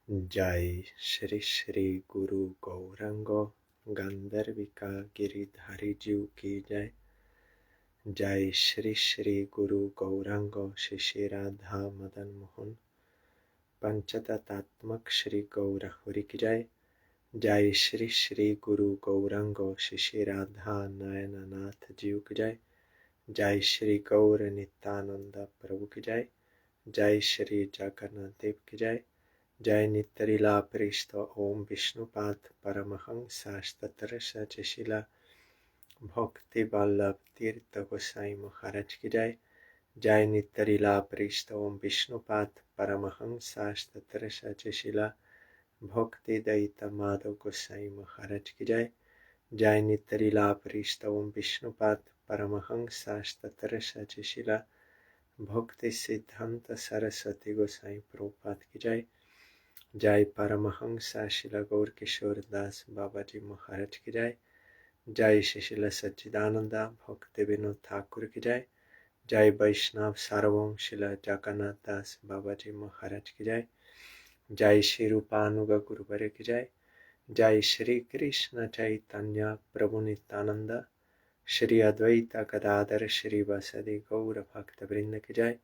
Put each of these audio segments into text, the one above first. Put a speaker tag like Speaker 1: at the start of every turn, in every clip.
Speaker 1: जय श्री श्री गुरु गौरांग गंधर्विका गिरिधारी जीव की जय। जय श्री श्री गुरु गौरांग शिशि राधा मदन मोहन पंचतत्त्वात्मक श्री गौरहरि की जय। जय श्री श्री गुरु गौरांग शिशि राधा नयननाथ जीव की जय। जय श्री गौर नित्यानंद प्रभु की जय। जय श्री जगन्नाथ देव की जय। जय नित्यलीला परिष्ठ ओम विष्णुपाद परमहंस शास्त्र सचिशिला भक्ति वल्लभ तीर्थ गोसाई महाराज की जय। जय नित्यलीला परिष्ठ ओम विष्णुपाद परमहंस शास्त्र सचिशिला भक्ति दैत माधव गोसाई महाराज की जय। जय नित्यलीला परिष्ठ ओम विष्णुपाद परमहंस शास्त्र सचिशिला भक्ति सिद्धांत सरस्वती गोसाई प्रभुपाद की जय। जय परमहंस शिला गौर किशोर दास बाबा जी महाराज की जय। जय शिशिला सच्चिदानंदा भक्ति विनोद ठाकुर की जय। जय वैष्णव सार्वभौम शिला जगन्नाथ दास बाबा जी महाराज की जय। जय श्री रूपानुग गुरुवर की जय। जय श्री कृष्ण चैतन्य प्रभु नित्यानंद श्री अद्वैत गदाधर श्री वासदि गौर भक्त वृंद की जय।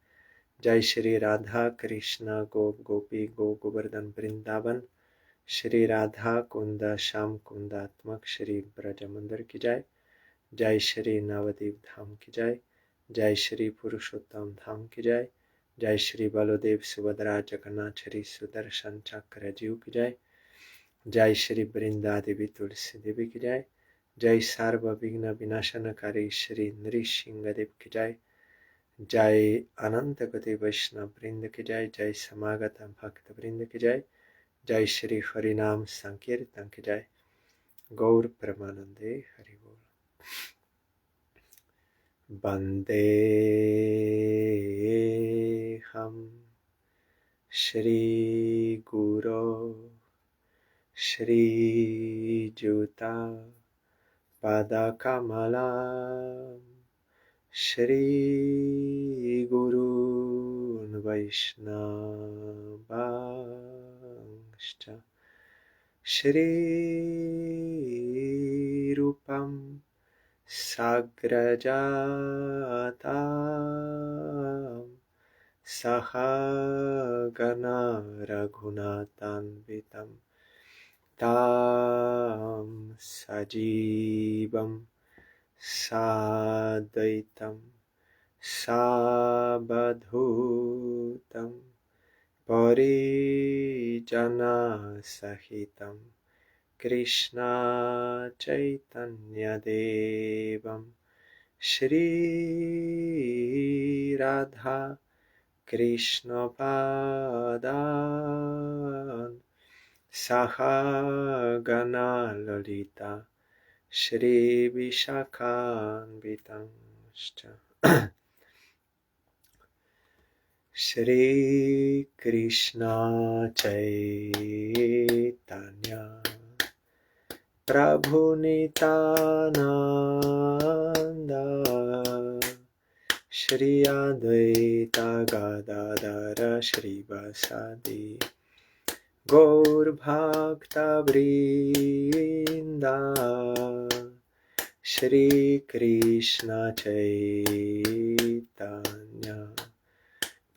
Speaker 1: जय श्री राधा कृष्ण गोप गोपी गो गोवर्धन वृंदावन श्री राधा कुंद श्याम कुंदात्मक श्री ब्रज मंदिर की जय। जय श्री नवदीप धाम की जय। जय श्री पुरुषोत्तम धाम की जय। जय श्री बलदेव सुभद्रा जगन्नाथ श्री सुदर्शन चक्र जीव की जय। जय श्री वृंदा देवी तुलसी देवी की जय। जय सर्व विघ्न विनाशनकारी श्री नृसिंह देव की जय। जय अनंत गति वैष्णव वृंद की जय। जय समागत भक्त वृंद की जय। जय श्री हरिनाम संकीर्तन की जय। गौर प्रेमानंदे हरि बोल। वंदे हम श्री गुरो श्री जुता पदकमला श्री गुरून् वैष्णवांश्च श्री रूपं साग्रजातं सहगना रघुनाथान्वितं तं सजीवं साद्वैतं सावधूतं परिजनसहितं कृष्ण चैतन्यदेवं श्री राधा कृष्णपादान् सहगना ललिता श्री विशाखान्वितांश्च श्री कृष्ण चैतन्य प्रभु नित्यानंद श्री अद्वैत गदाधर श्रीवासदि गौर भक्त वृंदा श्री कृष्ण चैतन्य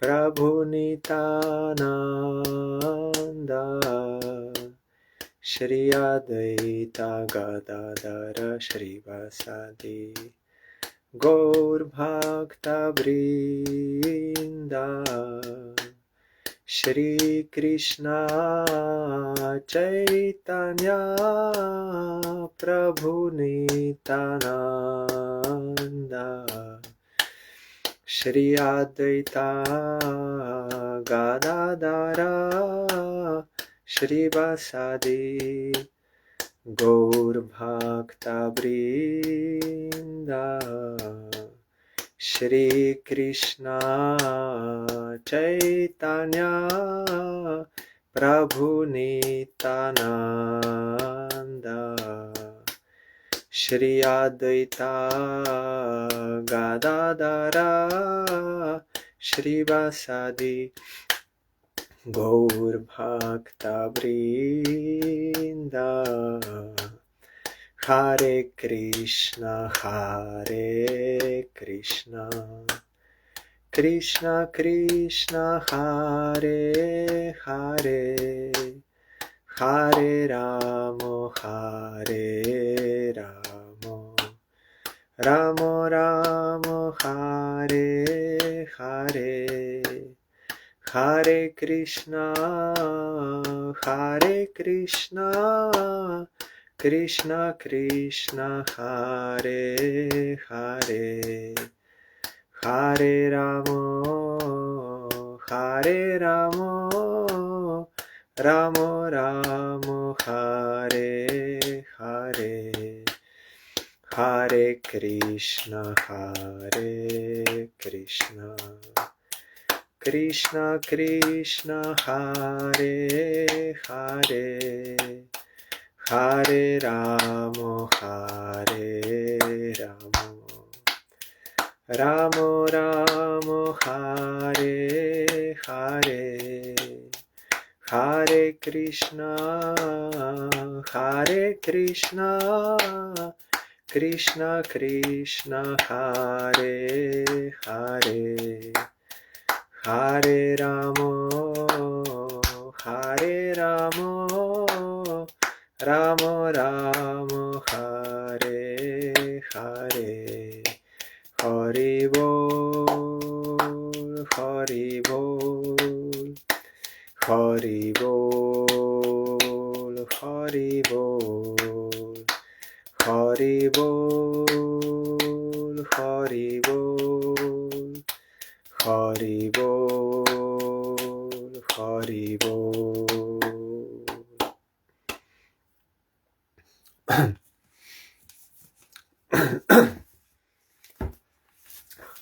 Speaker 1: प्रभु नित्यानंद श्री अद्वैत गदाधर श्रीवासदि गौर भक्त वृंदा श्री कृष्ण चैतन्य प्रभु नित्यानंद श्री अद्वैत गदाधर श्रीवासदि गौर भक्त वृंदा श्री कृष्ण चैतन्य प्रभु Nityanand Shri Advaita Gadadhar श्रीवासदि Gaur Bhakta Vrinda, Hare Krishna, Krishna Krishna, Hare Hare, Hare Ramo, Ramo Ramo, Hare Hare, Hare Krishna, Krishna Krishna, Hare Hare, Hare Ramo, Ramo Ramo, Hare Hare, Hare Krishna, Krishna Krishna, Hare Hare, Hare Ramo, Ramo Ramo, Hare Hare, Hare Krishna, Krishna Krishna, Hare Hare, Hare Ramo, Ramo Ramo, Hare Hare, Hari Bol, Hari Bol, Hari Bol, Hari Bol, Hari Bol, Hari Bol, Hari Bol, Hari Bol.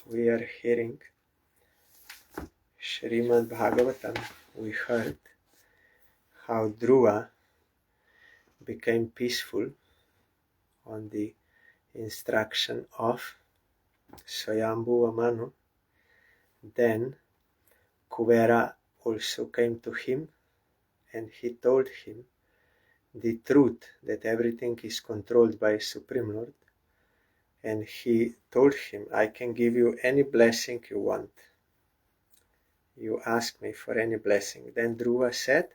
Speaker 1: We are hearing SRIMAD BHAGAVATAM. We heard how Dhruva became peaceful on the instruction of Swayambhuva Manu. Then Kuvera also came to him and he told him the truth that everything is controlled by Supreme Lord, and he told him, I can give you any blessing you want. You ask me for any blessing. Then Dhruva said,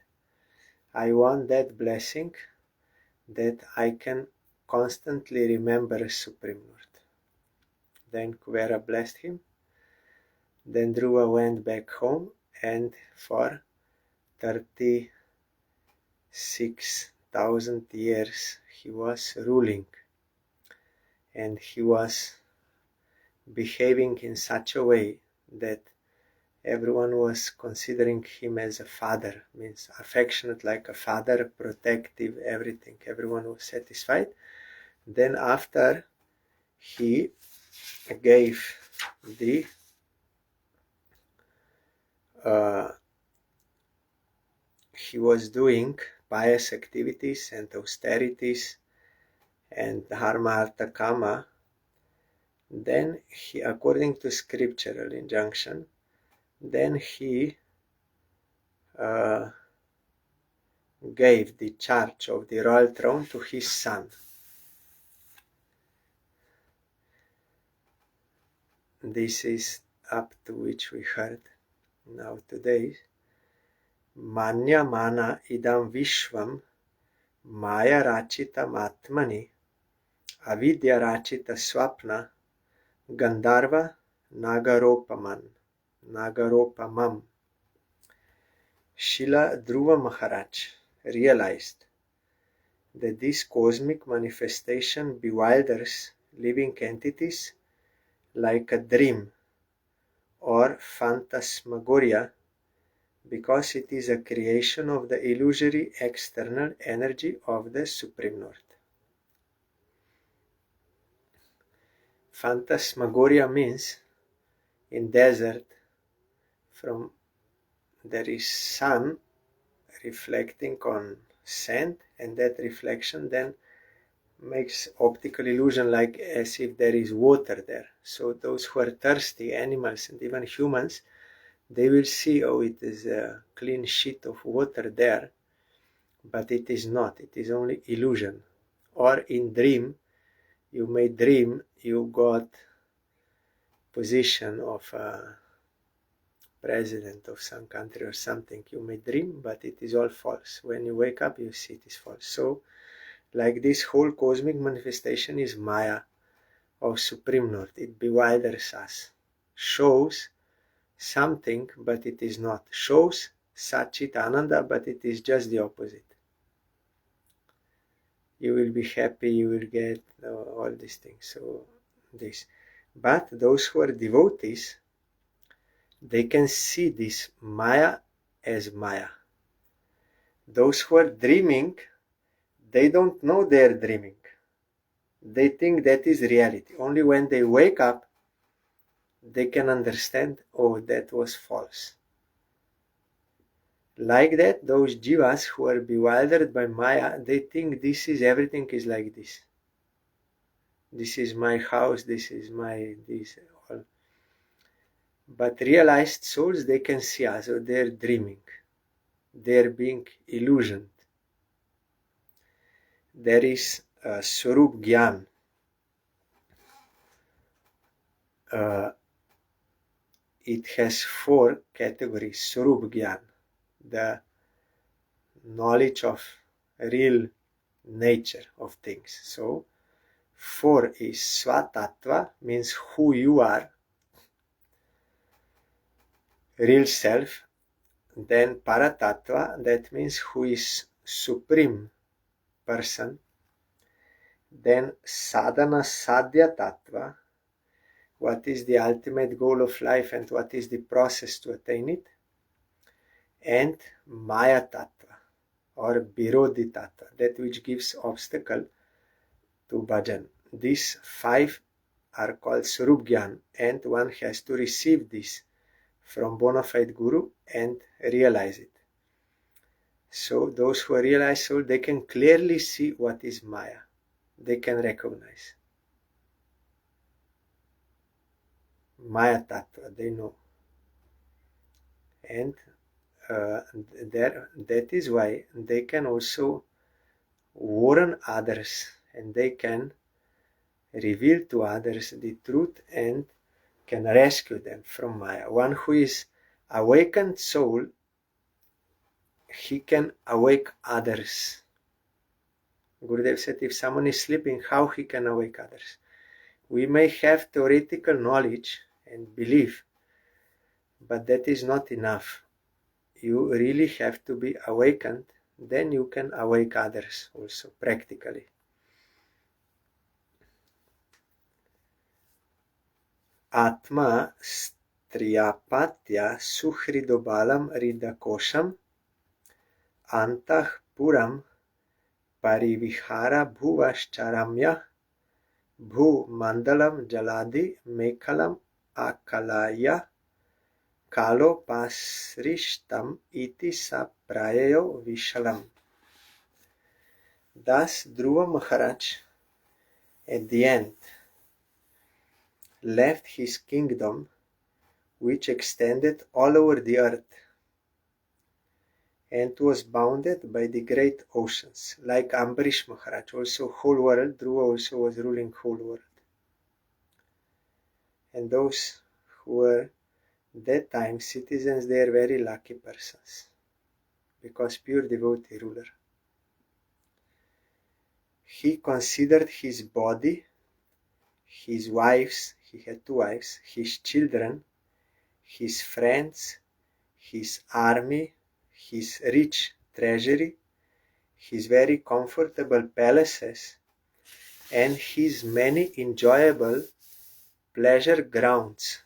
Speaker 1: I want that blessing that I can constantly remember Supreme Lord. Then Kuvera blessed him. Then Dhruva went back home, and for 36,000 years he was ruling, and he was behaving in such a way that everyone was considering him as a father, means affectionate like a father, protective, everything. Everyone was satisfied. Then after he gave the he was doing pious activities and austerities and dharma artha kama. Then he, according to scriptural injunction, then he gave the charge of the royal throne to his son. This is up to which we heard now today. Manya mana idam vishvam maya rachita matmani avidya rachita swapna gandharva nagaropamam. Srila Dhruva Maharaj realized that this cosmic manifestation bewilders living entities like a dream or phantasmagoria, because it is a creation of the illusory external energy of the Supreme Lord. Phantasmagoria means in desert, from there is sun reflecting on sand, and that reflection then makes optical illusion like as if there is water there. So those who are thirsty, animals and even humans, they will see, oh, it is a clean sheet of water there, but it is not, it is only illusion. Or in dream, you may dream you got position of a president of some country or something. You may dream, but it is all false. When you wake up, you see it is false. So, like this whole cosmic manifestation is Maya of Supreme North. It bewilders us, shows something, but it is not. Shows Satchit Ananda, but it is just the opposite. You will be happy, you will get all these things. So this. But those who are devotees, they can see this Maya as Maya. Those who are dreaming, they don't know they are dreaming. They think that is reality. Only when they wake up, they can understand, oh, that was false. Like that, those jivas who are bewildered by Maya, they think this is, everything is like this. This is my house, this is my, this, all. But realized souls, they can see us, or they're dreaming. They're being illusioned. There is Swarup Gyan. It has 4 categories. Swarup Gyan, the knowledge of real nature of things. So 4 is Swatattva, means who you are, real self. Then Paratattva, that means who is supreme person. Then Sadhana Sadhya Tattva, what is the ultimate goal of life and what is the process to attain it. And Maya Tattva, or Birodhi Tattva, that which gives obstacle to bhajan. These 5 are called Swarup Gyan, and one has to receive this from bona fide guru and realize it. So those who realize soul, they can clearly see what is Maya. They can recognize. Maya Tattva, they know. And that is why they can also warn others, and they can reveal to others the truth and can rescue them from Maya. One who is awakened soul, he can awake others. Gurudev said, if someone is sleeping, how he can awake others? We may have theoretical knowledge and belief, but that is not enough. You really have to be awakened, then you can awake others also practically. Atma striyapatya suhridobalam ridakosham antah puram parivihara bhuvascharamya bhu mandalam jaladi mekalam akalaya kalo pasrishtam iti saprayayo vishalam. Thus Dhruva Maharaj at the end left his kingdom, which extended all over the earth and was bounded by the great oceans, like Ambarish Maharaj, also whole world. Dhruva also was ruling whole world. And those who were that time citizens, they are very lucky persons, because pure devotee ruler. He considered his body, his wives, he had 2 wives, his children, his friends, his army, his rich treasury, his very comfortable palaces, and his many enjoyable pleasure grounds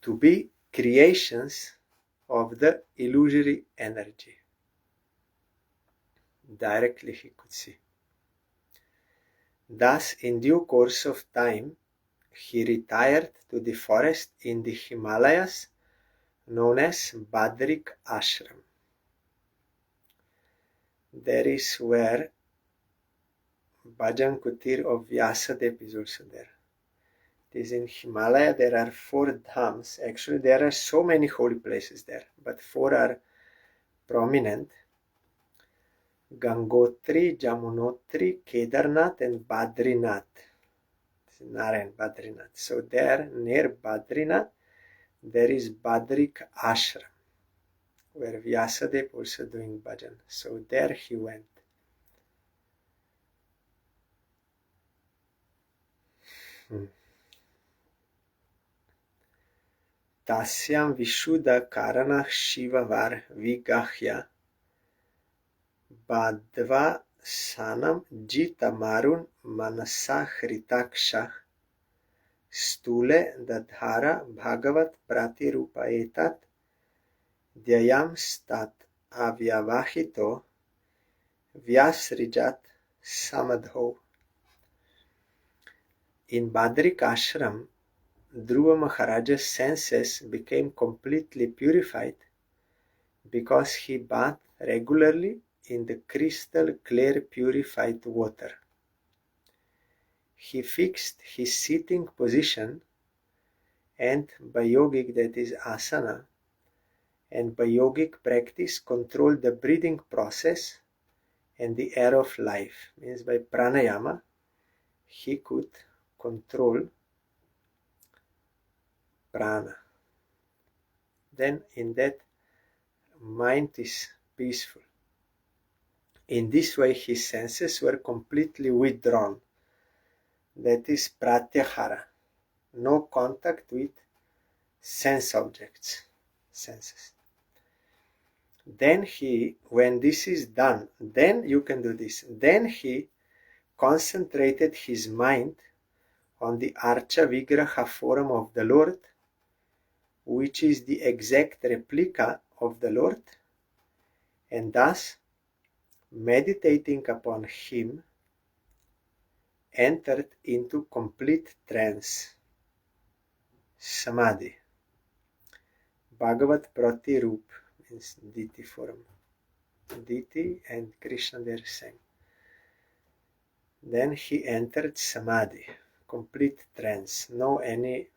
Speaker 1: to be creations of the illusory energy. Directly he could see. Thus, in due course of time, he retired to the forest in the Himalayas known as Badrik Ashram. There is where Bhajan Kutir of Vyasadeva is also there. It is in Himalaya. There are 4 dhams. Actually, there are so many holy places there, but 4 are prominent. Gangotri, Jamunotri, Kedarnath, and Badrinath. Narayan, Badrinath. So there, near Badrinath, there is Badrik Ashram, where Vyasadeva also doing bhajan. So there he went. Tasyam Vishuddha Karana Shivavar Vigahya Badva Sanam Jita Marun Manasa Hritakshah Stule Dadhara Bhagavat Pratirupaetat Dhyayam Stat Avyavahito Vyasrijat Samadho. In Badrik Ashram, Dhruva Maharaja's senses became completely purified because he bathed regularly in the crystal clear purified water. He fixed his sitting position and by yogic, that is asana, and by yogic practice controlled the breathing process and the air of life. Means by pranayama he could control prana. Then in that mind is peaceful. In this way his senses were completely withdrawn. That is pratyahara. No contact with sense objects, senses. Then when this is done, then you can do this. Then he concentrated his mind on the Archa Vigraha form of the Lord, which is the exact replica of the Lord, and thus, meditating upon him, entered into complete trance, samadhi. Bhagavat Prati Roop means Diti form. Diti and Krishna they are same. Then he entered samadhi, complete trance, no any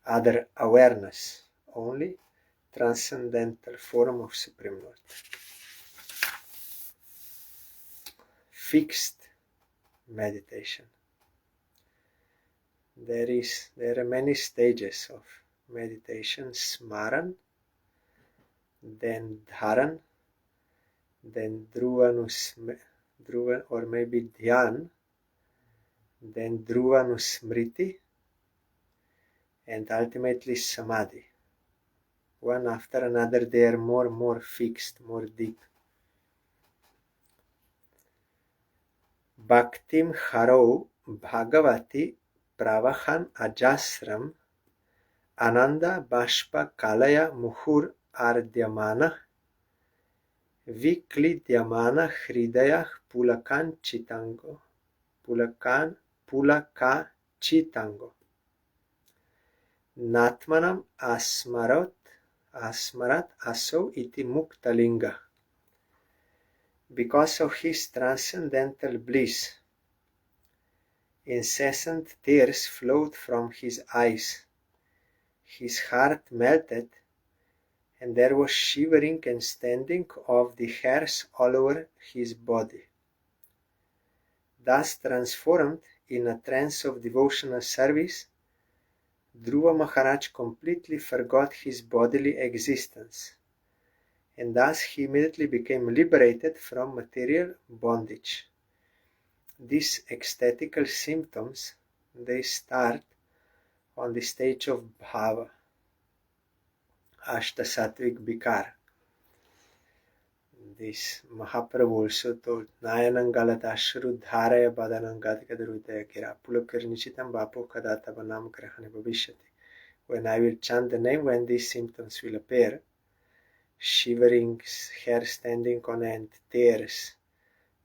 Speaker 1: other awareness, only transcendental form of Supreme Lord. Fixed meditation. There are many stages of meditation: smaran, then dharan, then dhruva or maybe dhyan, then dhruvanusmriti, and ultimately samadhi. One after another they are more fixed, more deep. Bhaktim harau bhagavati pravahan ajasram ananda bashpa kalaya muhur ardyamana viklidyamana hridayah pulakan pulaka chitango natmanam asmarat aso iti muktalinga. Because of his transcendental bliss, incessant tears flowed from his eyes, his heart melted, and there was shivering and standing of the hairs all over his body. Thus transformed in a trance of devotional service, Dhruva Maharaj completely forgot his bodily existence, and thus he immediately became liberated from material bondage. These ecstatical symptoms, they start on the stage of bhava, ashtasattvic vikar. This Mahaprabhu also told, Nayanangaladashru dharaya badanangadgadrudaya gira pulakirnichitam vapo kadata vanam grahane bhavishyati. When I will chant the name, when these symptoms will appear, shivering, hair standing on end, tears,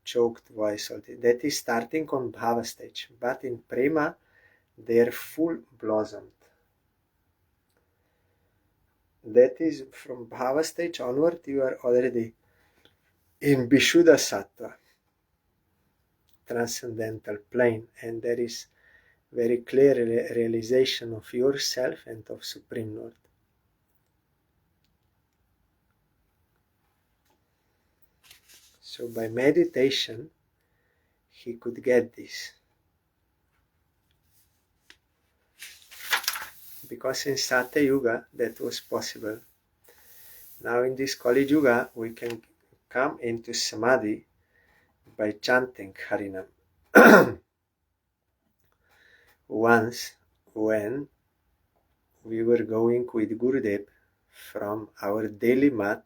Speaker 1: choked voice, that is starting on bhava stage, but in prema they are full blossomed. That is from bhava stage onward you are already in Vishuddha Sattva, transcendental plane, and there is very clear realization of yourself and of Supreme Lord. So by meditation, he could get this. Because in Satya Yuga that was possible. Now in this Kali Yuga we can come into Samadhi by chanting Harinam. Once when we were going with Gurudev from our Delhi mat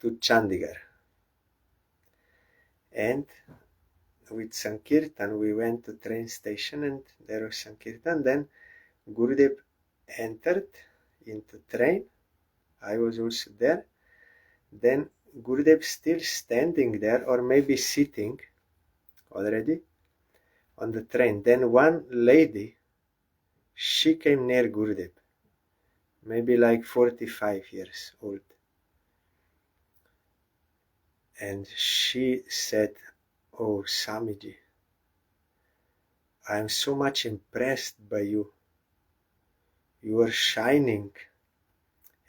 Speaker 1: to Chandigarh, and with Sankirtan we went to train station and there was Sankirtan. Then Gurudev entered into train. I was also there. Then Gurudev still standing there, or maybe sitting already on the train. Then one lady, she came near Gurudev, maybe like 45 years old. And she said, "Oh, Swamiji, I am so much impressed by you. You are shining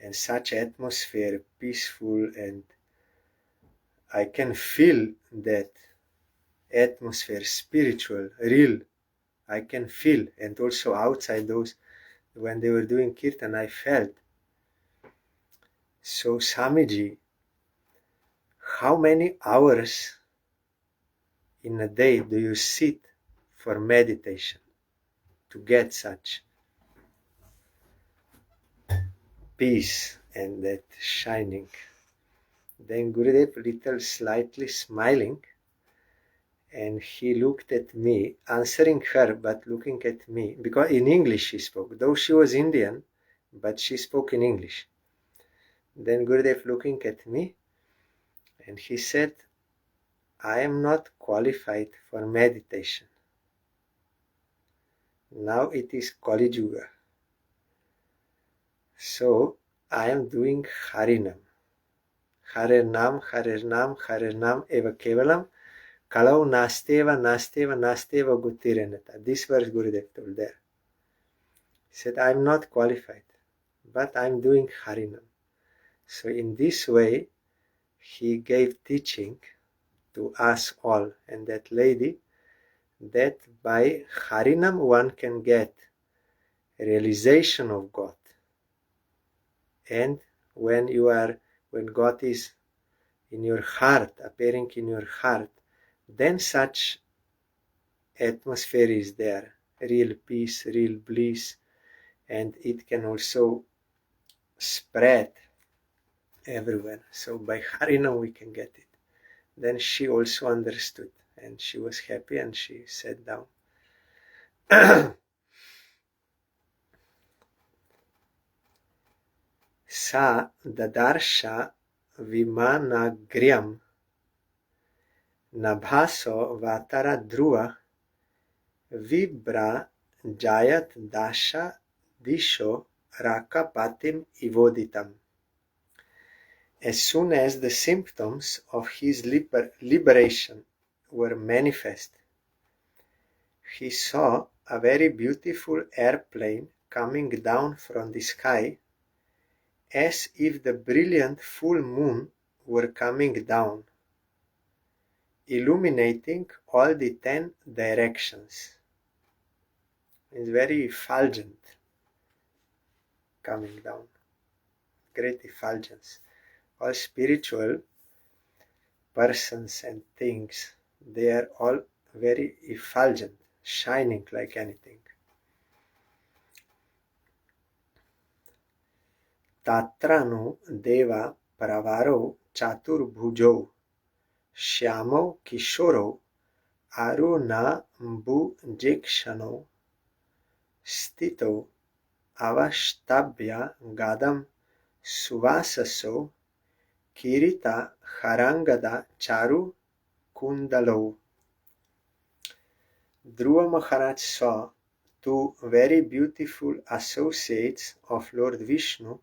Speaker 1: and such atmosphere, peaceful, and I can feel that atmosphere, spiritual, real. I can feel, and also outside those, when they were doing kirtan, I felt. So Swamiji, how many hours in a day do you sit for meditation to get such peace and that shining?" Then Gurudev, little slightly smiling, and he looked at me, answering her, but looking at me, because in English she spoke, though she was Indian, but she spoke in English. Then Gurudev looking at me, and he said, "I am not qualified for meditation. Now it is Kali Yuga. So I am doing Harinam. Harinam, Harinam, Harinam eva kevalam. Kalau nasteva, nasteva, nasteva gutirenata." This verse Gurudev told there. He said, "I am not qualified, but I am doing Harinam." So in this way, he gave teaching to us all and that lady, that by Harinam one can get realization of God. And when God is in your heart, appearing in your heart, then such atmosphere is there, real peace, real bliss, and it can also spread everywhere. So by Harinam we can get it. Then she also understood, and she was happy, and she sat down. Sa dadarsha vimanagryam nabhaso vatara dhruva vibra jayat dasha disho rakapatim ivoditam. As soon as the symptoms of his liberation were manifest, he saw a very beautiful airplane coming down from the sky, as if the brilliant full moon were coming down, illuminating all the 10 directions. It's very effulgent coming down, great effulgence. All spiritual persons and things, they are all very effulgent, shining like anything. Tatranu deva pravaro chaturbhujo shyamo kishoro aruna mbujekshano stito avashtabhya gadam suvasaso kirita harangada charu kundalo. Dhruva Maharaj saw 2 very beautiful associates of Lord Vishnu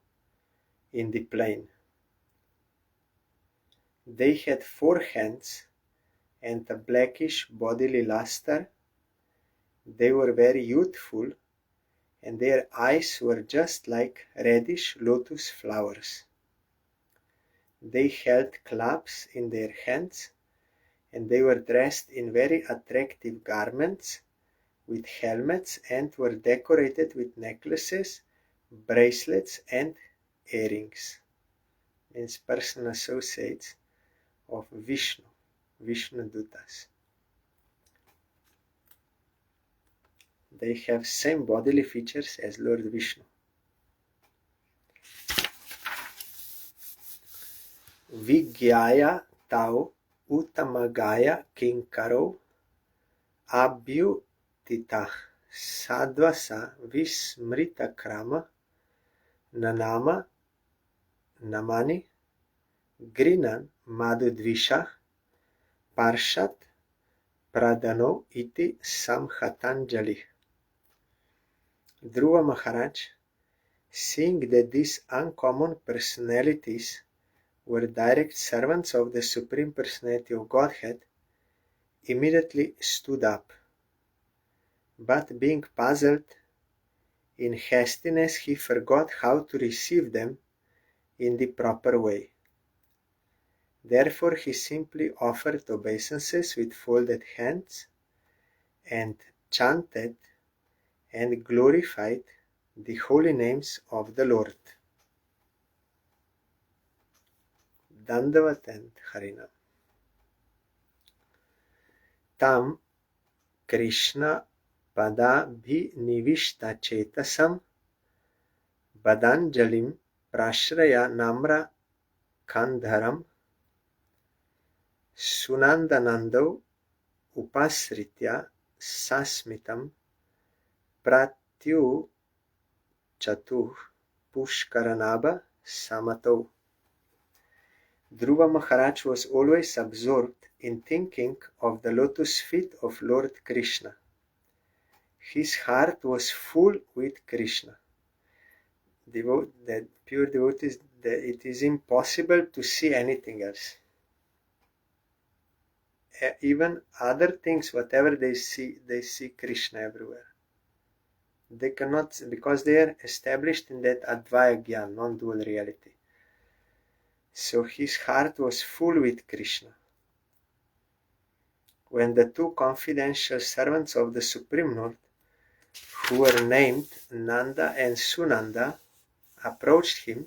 Speaker 1: in the plane. They had 4 hands and a blackish bodily luster, They were very youthful, and their eyes were just like reddish lotus flowers. They held clubs in their hands, and they were dressed in very attractive garments with helmets and were decorated with necklaces, bracelets, and earrings. Means personal associates of Vishnu, Vishnu Dutas. They have same bodily features as Lord Vishnu. Vigyaya tau utamagaya kinkaro abhyutitah sadvasa vismrita krama nanama namani grinan madhudvisha parshat pradano iti samhatanjali. Dhruva Maharaj, seeing that these uncommon personalities were direct servants of the Supreme Personality of Godhead, immediately stood up. But being puzzled, in hastiness he forgot how to receive them in the proper way. Therefore he simply offered obeisances with folded hands and chanted and glorified the holy names of the Lord. Dandavat and Harinam. Tam Krishna padabhinivishta chetasam badanjalim prashraya namra kandharam sunandanando upasritya sasmitam pratyu chatuh pushkaranaba samato. Dhruva Maharaj was always absorbed in thinking of the lotus feet of Lord Krishna. His heart was full with Krishna. The pure devotees, it is impossible to see anything else. Even other things, whatever they see Krishna everywhere. They cannot, because they are established in that Advaya Gyan, non-dual reality. So his heart was full with Krishna. When the two confidential servants of the Supreme Lord, who were named Nanda and Sunanda, approached him,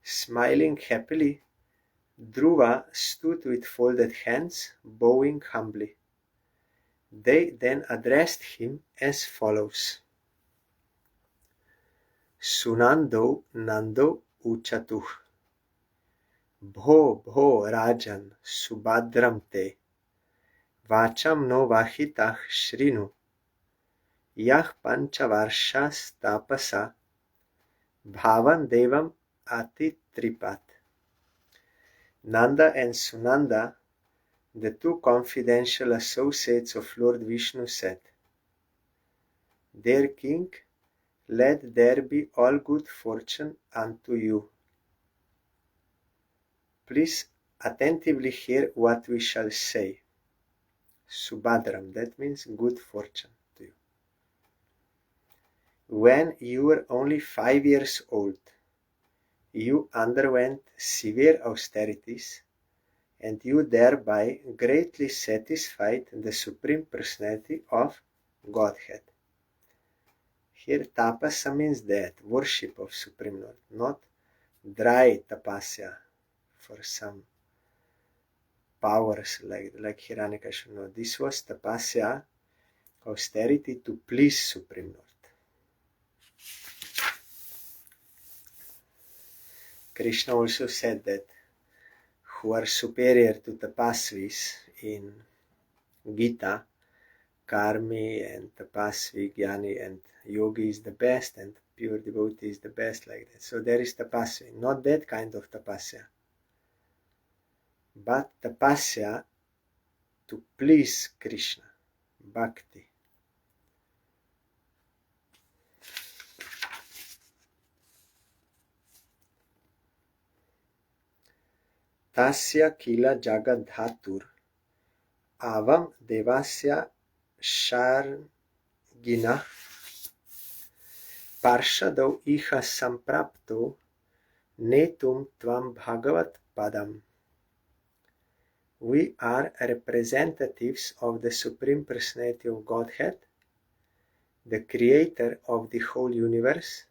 Speaker 1: smiling happily, Dhruva stood with folded hands, bowing humbly. They then addressed him as follows. Sunando Nando Uchatuh Bho Bho Rajan Subhadram Te Vacham no Vahitah Shrinu Yah Panchavarshas Tapasa Bhavan Devam Atitripat. Nanda and Sunanda, the two confidential associates of Lord Vishnu, said, Dear King, let there be all good fortune unto you. Please attentively hear what we shall say. Subhadram, that means good fortune to you. When you were only 5 years old, you underwent severe austerities, and you thereby greatly satisfied the Supreme Personality of Godhead. Here tapasa means that, worship of Supreme Lord, not dry tapasya for some powers like Hiranyakashipu. No, this was tapasya, austerity to please Supreme Lord. Krishna also said that who are superior to tapasvis in Gita, Karmi and Tapasvi, Jnani and Yogi is the best and pure devotee is the best, like that. So there is tapasvi, not that kind of tapasya, but tapasya to please Krishna, bhakti. Tasya kila jagadhatur avam devasya gina parshadau iha samprapto netum tvam bhagavat padam. We are representatives of the Supreme Personality of Godhead, the creator of the whole universe,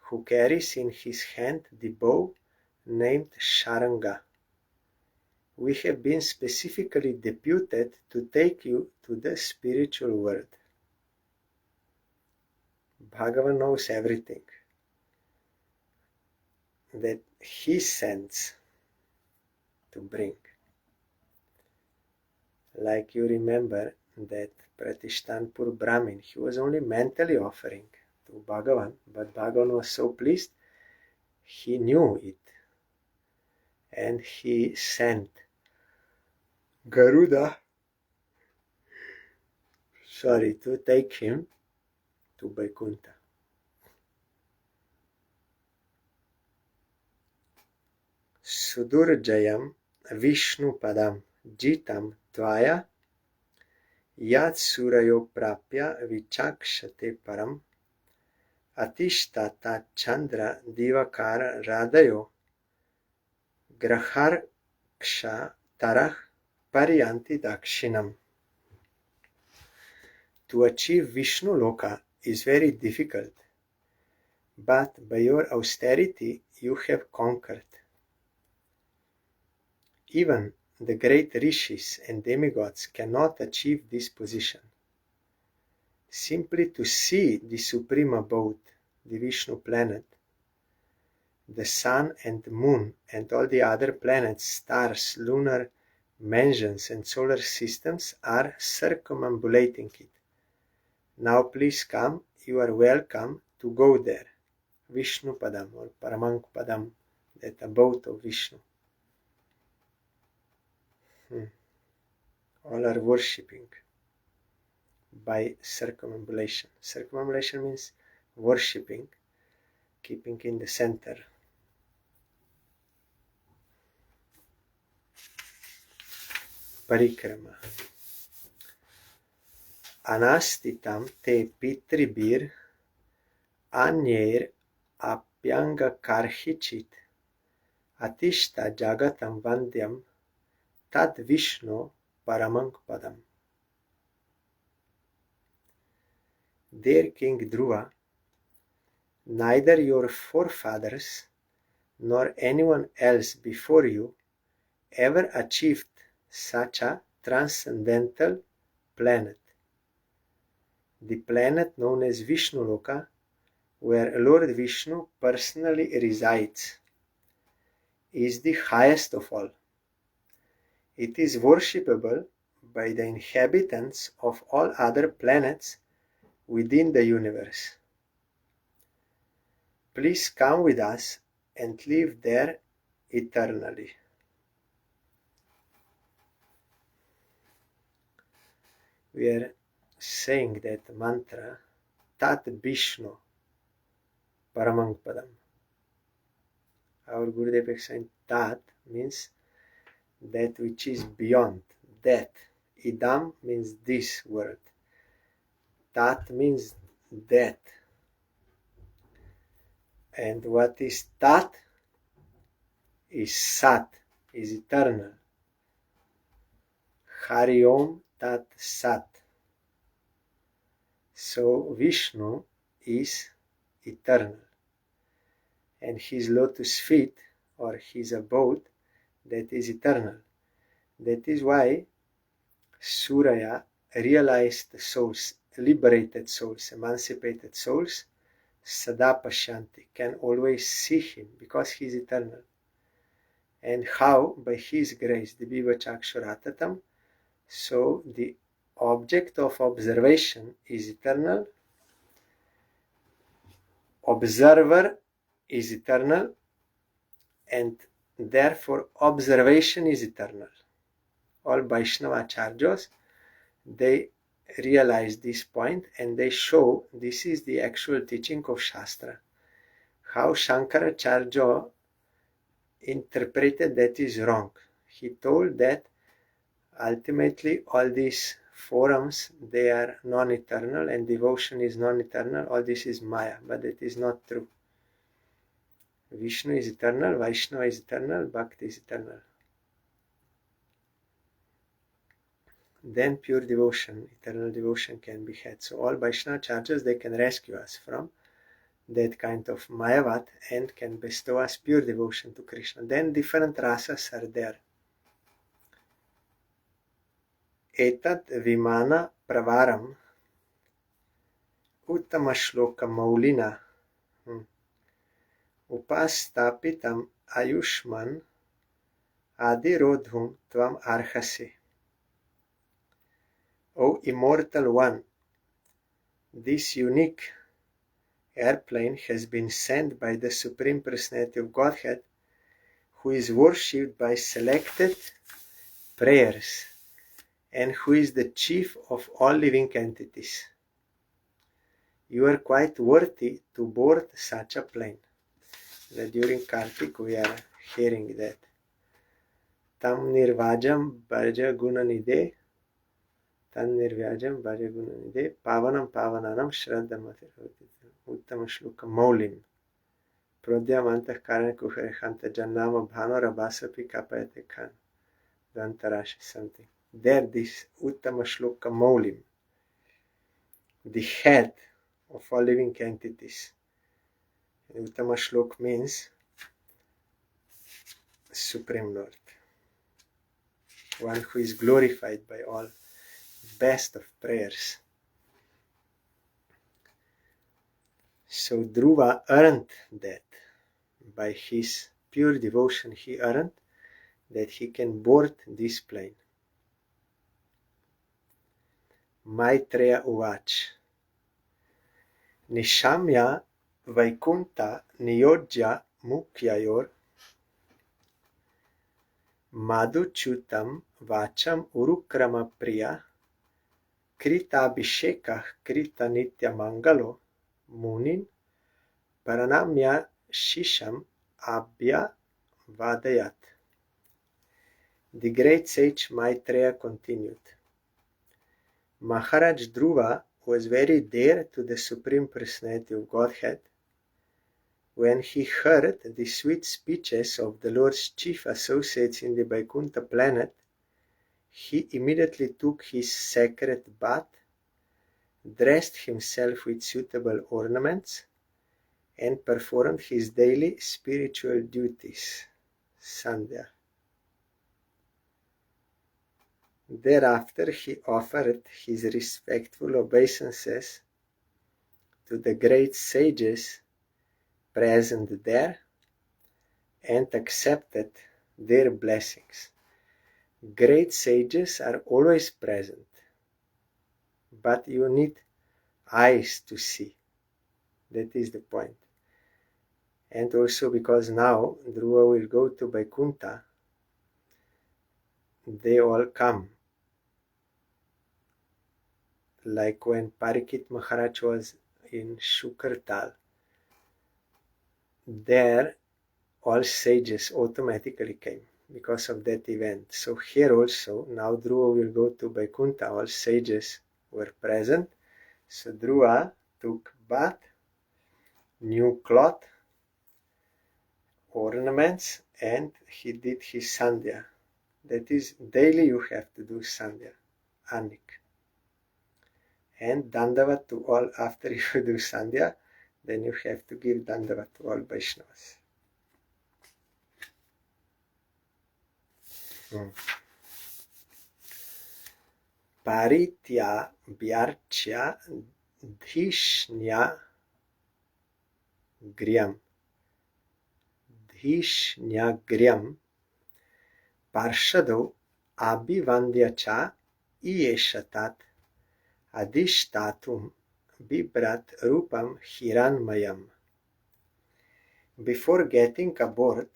Speaker 1: who carries in his hand the bow named Sharanga. We have been specifically deputed to take you to the spiritual world. Bhagavan knows everything that he sends to bring. Like you remember that Pratishtanpur Brahmin, he was only mentally offering to Bhagavan, but Bhagavan was so pleased, he knew it. And he sent Garuda, to take him to Vaikuntha. Sudurjayam Vishnu Padam Jitam Tvaya Yat Surayo Prapya Vichakshate Param Atishtata Chandra Divakara Radayo Graharksha Tarah Pariyanti Dakshinam. To achieve Vishnu Loka is very difficult, but by your austerity you have conquered. Even the great rishis and demigods cannot achieve this position. Simply to see the supreme abode, the Vishnu planet, the sun and moon and all the other planets, stars, lunar mansions and solar systems are circumambulating it. Now please come, you are welcome to go there. Vishnu Padam or Paramank Padam, that abode of Vishnu. All are worshipping by circumambulation. Circumambulation means worshipping, keeping in the center. Parikrama. Anastitam te pitribir anyer apyanga karhichit atishta jagatam vandyam tad Vishnu Paramank Padam. Dear King Dhruva, neither your forefathers nor anyone else before you ever achieved such a transcendental planet. The planet known as Vishnu Loka, where Lord Vishnu personally resides, is the highest of all. It is worshipable by the inhabitants of all other planets within the universe. Please come with us and live there eternally. We are saying that mantra, Tat Vishnu Paramank Padam. Our Gurudev explained Tat means that which is beyond, that. Idam means this word. Tat means that. And what is Tat? Is Sat, is eternal. Hari Om Tat Sat. So Vishnu is eternal. And his lotus feet, or his abode, that is eternal. That is why Surya, realized souls, liberated souls, emancipated souls, Sada Pashanti, can always see him because he is eternal. And how? By his grace, the BHAGAVATAM. So the object of observation is eternal, observer is eternal, and therefore observation is eternal. All Vaishnava Acharyas, they realize this point and they show this is the actual teaching of Shastra. How Shankaracharya interpreted that is wrong. He told that ultimately all these forms, they are non-eternal, and devotion is non-eternal. All this is Maya, but it is not true. Vishnu is eternal, Vaishnava is eternal, Bhakti is eternal. Then pure devotion, eternal devotion can be had. So all Vaishnava charges, they can rescue us from that kind of Mayavat and can bestow us pure devotion to Krishna. Then different rasas are there. Etat vimana pravaram uttama shloka maulina upastapitam ayushman adirodhum tvam arhase. O immortal one, this unique airplane has been sent by the Supreme Personality of Godhead, who is worshipped by selected prayers and who is the chief of all living entities. You are quite worthy to board such a plane. During Kartik we are hearing that. Tam nirvajam bhaja gunanide, tam nirvajam bhaja gunanide, pavanam pavananam shraddhamati uttama shloka maulim. Prodhyam antah karana kuharechanta jannama bhano rabasapi kapayate khan. Dantarashi something. There this uttama shloka maulim, the head of all living entities. And uttama shlok means Supreme Lord, one who is glorified by all, best of prayers. So Dhruva earned that. By his pure devotion he earned that he can board this plane. Maitreya Uvach Nishamya Vaikunta Niyojya Mukyayor Madhuchutam Vacham Urukrama Priya Kritabhishekah Krita Nitya Mangalo Munin Paranamya Shisham Abhya Vadayat. The great sage Maitreya continued. Maharaj Dhruva was very dear to the Supreme Personality of Godhead. When he heard the sweet speeches of the Lord's chief associates in the Vaikuntha planet, he immediately took his sacred bath, dressed himself with suitable ornaments, and performed his daily spiritual duties, Sandhya. Thereafter he offered his respectful obeisances to the great sages present there and accepted their blessings. Great sages are always present, but you need eyes to see. That is the point. And also because now Dhruva will go to Vaikuntha, they all come. Like when Parikshit Maharaj was in Shukartal, there all sages automatically came because of that event. So here also, now Dhruva will go to Vaikuntha, all sages were present. So Dhruva took bath, new cloth, ornaments, and he did his Sandhya. That is, daily you have to do Sandhya, Anik. And Dandavat to all, after you do Sandhya, then you have to give Dandavat to all Vaishnavas. Paritya Vyarchya Dhishnya Griyam Parshado Abhivandya Cha Iyeshatat Adishtatum Bibrat Rupam Hiranmayam. Before getting aboard,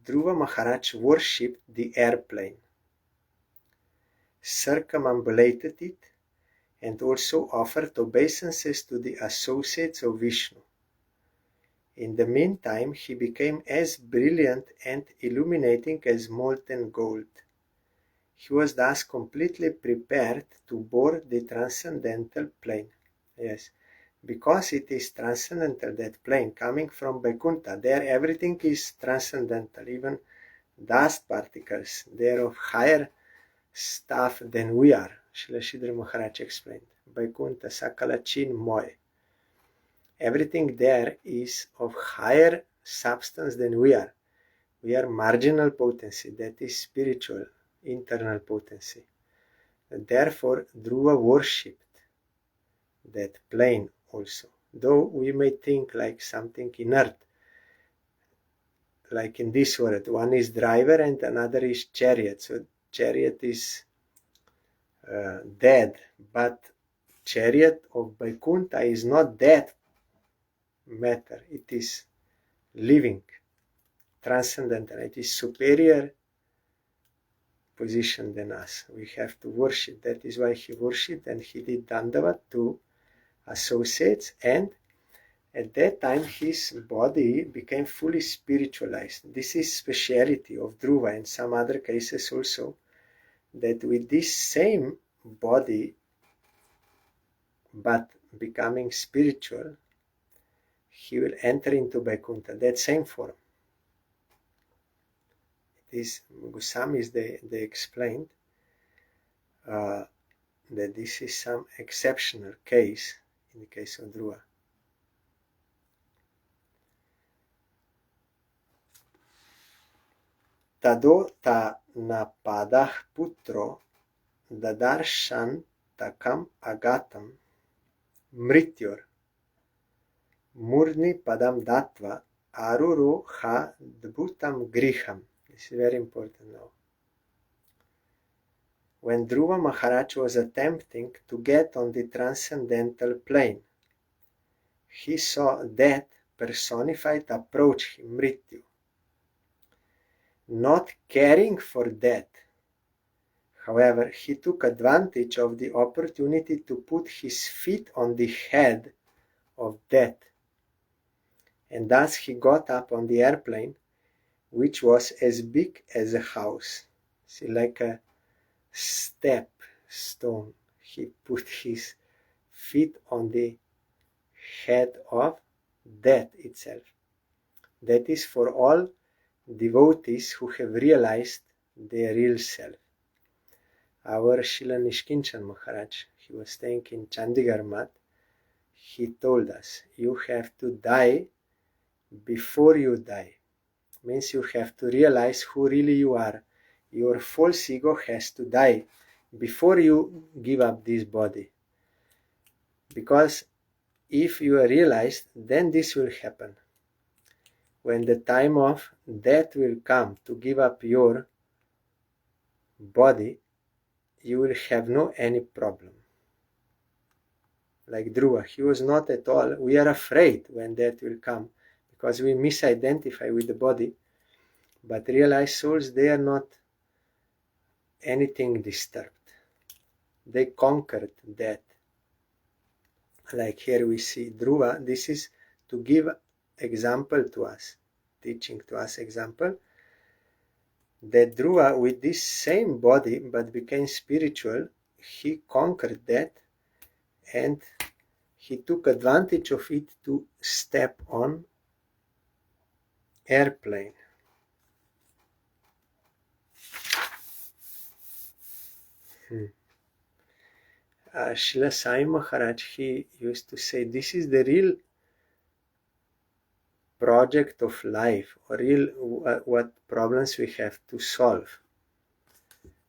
Speaker 1: Dhruva Maharaj worshipped the airplane, circumambulated it, and also offered obeisances to the associates of Vishnu. In the meantime, he became as brilliant and illuminating as molten gold. He was thus completely prepared to board the transcendental plane. Yes, because it is transcendental, that plane coming from Vaikuntha, there everything is transcendental, even dust particles, they are of higher stuff than we are. Srila Sridhar Maharaj explained. Vaikuntha Sakala Chinmoy. Everything there is of higher substance than we are. We are marginal potency, that is spiritual, internal potency. And therefore, Dhruva worshipped that plane also. Though we may think like something inert, like in this world, one is driver and another is chariot. So chariot is dead, but chariot of Vaikuntha is not dead matter. It is living, transcendental. It is superior position than us. We have to worship. That is why he worshipped, and he did dandavat to associates, and at that time his body became fully spiritualized. This is speciality of Dhruva and some other cases also, that with this same body but becoming spiritual, he will enter into Vaikuntha, that same form. This Goswamis, they explained that this is some exceptional case in the case of Dhruva. Tado ta napadah putro dadarshan takam agatam mrityor murni padam datva aruro ha dbhutam griham. This is very important now. When Dhruva Maharaj was attempting to get on the transcendental plane, he saw death personified approach him, Mrityu. Not caring for death, however, he took advantage of the opportunity to put his feet on the head of death, and thus he got up on the airplane, which was as big as a house. See, like a step stone, he put his feet on the head of death itself. That is for all devotees who have realized their real self. Our Srila Nishkinchan Maharaj, he was staying in Chandigarh Math, he told us, you have to die before you die. Means you have to realize who really you are. Your false ego has to die before you give up this body. Because if you are realized, then this will happen. When the time of death will come to give up your body, you will have no any problem. Like Dhruva, he was not at all. We are afraid when death will come because we misidentify with the body, but realized souls, they are not anything disturbed. They conquered death. Like here we see Dhruva, this is to give example to us, teaching to us example, that Dhruva with this same body but became spiritual, he conquered death and he took advantage of it to step on airplane. Srila Sai Maharaj, he used to say, this is the real project of life, or real what problems we have to solve.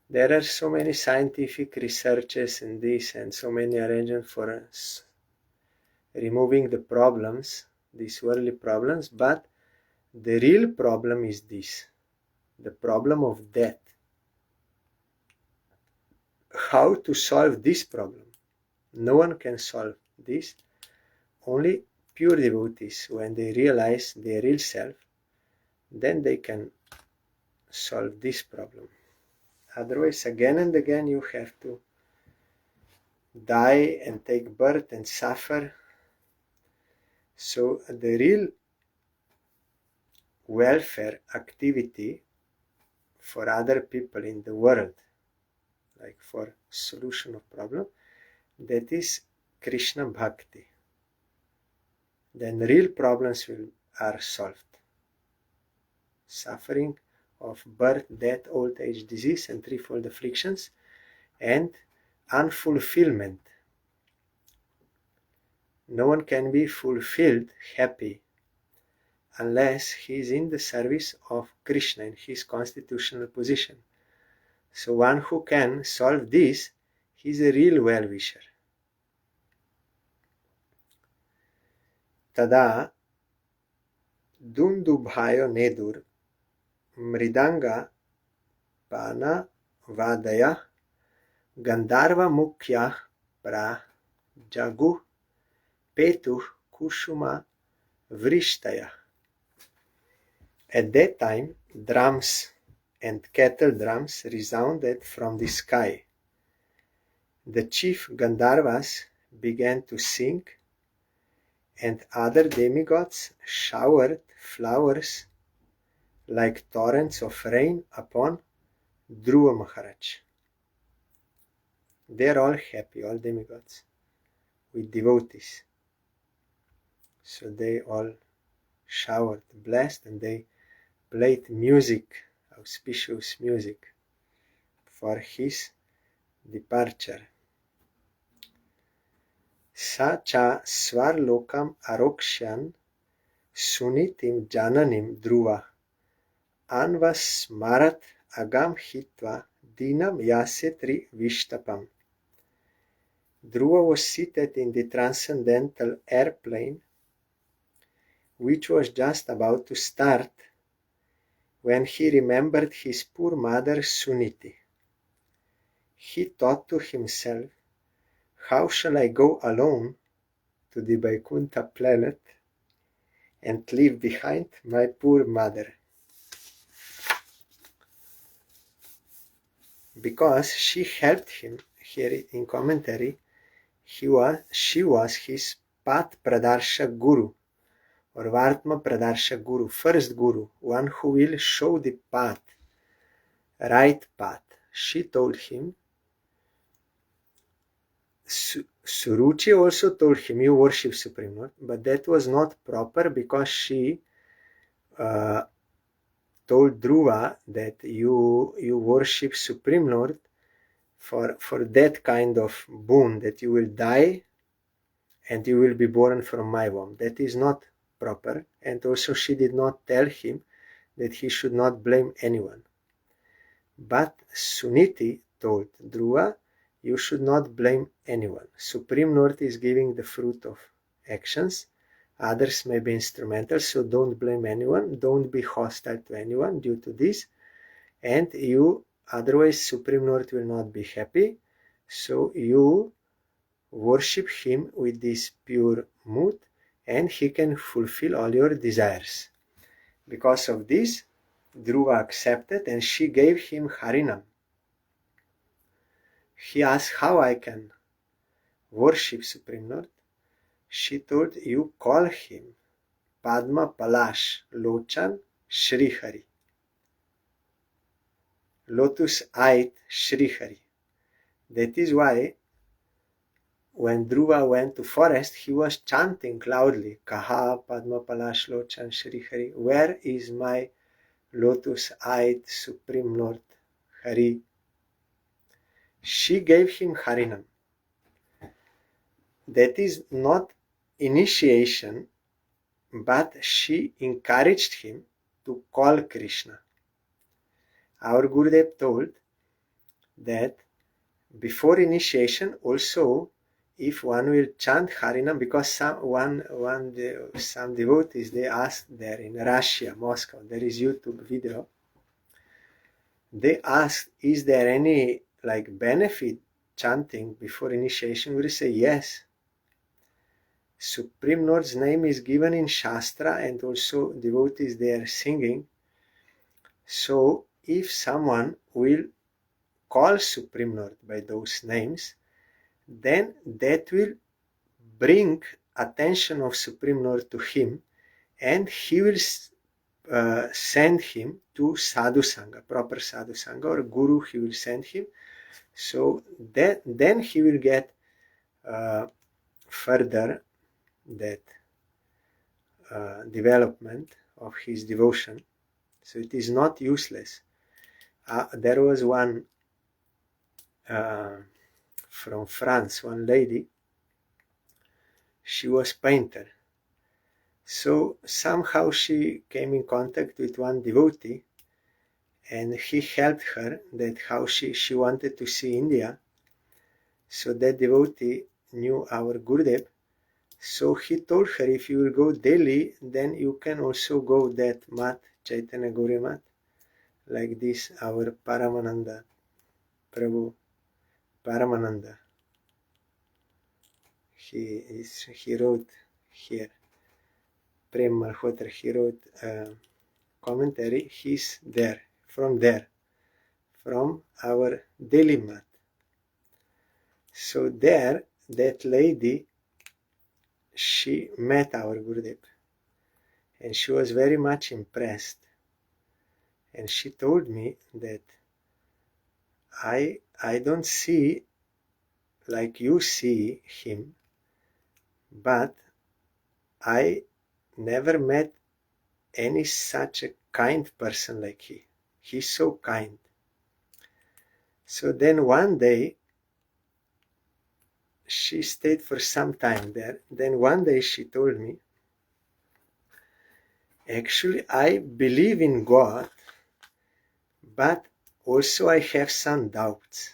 Speaker 1: There are so many scientific researches in this and so many arrangements for removing the problems, these worldly problems, but the real problem is this, the problem of death. How to solve this problem? No one can solve this. Only pure devotees, when they realize their real self, then they can solve this problem. Otherwise, again and again, you have to die and take birth and suffer. So the real welfare activity for other people in the world, like for solution of problem, that is Krishna Bhakti. Then real problems are solved. Suffering of birth, death, old age, disease, and threefold afflictions, and unfulfillment. No one can be fulfilled, happy, unless he is in the service of Krishna in his constitutional position. So one who can solve this, he is a real well-wisher. Tada Dundubhayo Nedur Mridanga Pana Vadaya Gandharva Mukhya Prajagu Petu Kushuma Vrishtaya. At that time, drums and kettle drums resounded from the sky. The chief Gandharvas began to sing, and other demigods showered flowers like torrents of rain upon Dhruva Maharaj. They are all happy, all demigods, with devotees. So they all showered, blessed, and they played music, auspicious music, for his departure. Sa cha svarlokam arokshan sunitim jananim dhruva anvasmarat agam hitva dinam yasetri vishtapam. Dhruva was seated in the transcendental airplane, which was just about to start, when he remembered his poor mother Suniti. He thought to himself, how shall I go alone to the Vaikuntha planet and leave behind my poor mother? Because she helped him, here in commentary, she was his Path Pradarsha Guru, or Vartma Pradarsha Guru, first Guru, one who will show the path, right path. She told him. Suruchi also told him, you worship Supreme Lord, but that was not proper, because she told Dhruva that you worship Supreme Lord for that kind of boon, that you will die and you will be born from my womb. That is not proper. And also she did not tell him that he should not blame anyone. But Suniti told Dhruva, you should not blame anyone. Supreme Lord is giving the fruit of actions. Others may be instrumental, so don't blame anyone. Don't be hostile to anyone due to this. And you, otherwise Supreme Lord will not be happy. So you worship him with this pure mood, and he can fulfill all your desires. Because of this, Dhruva accepted, and she gave him Harinam. He asked how I can worship Supreme Lord. She told, you call him Padma Palash Lochan Shri Hari, lotus-eyed Shri Hari. That is why when Dhruva went to forest, he was chanting loudly, Kaha Padma Palash Lochan Shri Hari, where is my lotus-eyed Supreme Lord Hari? She gave him Harinam. That is not initiation, but she encouraged him to call Krishna. Our Gurudev told that before initiation also, if one will chant Harinam, because some devotees, they asked there in Russia, Moscow, there is YouTube video, they asked, is there any benefit chanting before initiation? We say yes. Supreme Lord's name is given in Shastra, and also devotees, they are singing. So if someone will call Supreme Lord by those names, then that will bring attention of Supreme Lord to him, and he will send him to Sadhu Sangha, proper Sadhu Sangha, or Guru he will send him, So then he will get further that development of his devotion. So it is not useless. There was one from France, one lady. She was painter. So somehow she came in contact with one devotee, and he helped her that how she wanted to see India. So that devotee knew our Gurudev. So he told her, if you will go Delhi, then you can also go that mat, Chaitanya Gauriya mat, like this, our Paramananda, Prabhu Paramananda. He wrote here, Prem Malhotra, he wrote commentary, he's there, from our Delhi mat. So there, that lady, she met our Gurudev, and she was very much impressed. And she told me that I don't see like you see him, but I never met any such a kind person like he. He's so kind. So then one day, she stayed for some time there. Then one day she told me, actually I believe in God, but also I have some doubts,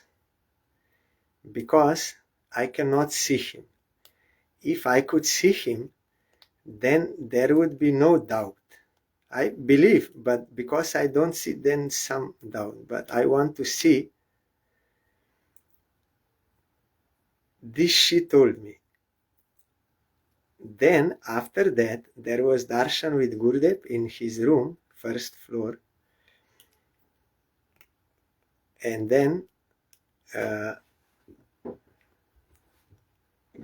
Speaker 1: because I cannot see him. If I could see him, then there would be no doubt. I believe, but because I don't see, then some doubt. But I want to see. This she told me. Then after that, there was darshan with Gurudev in his room, first floor. And then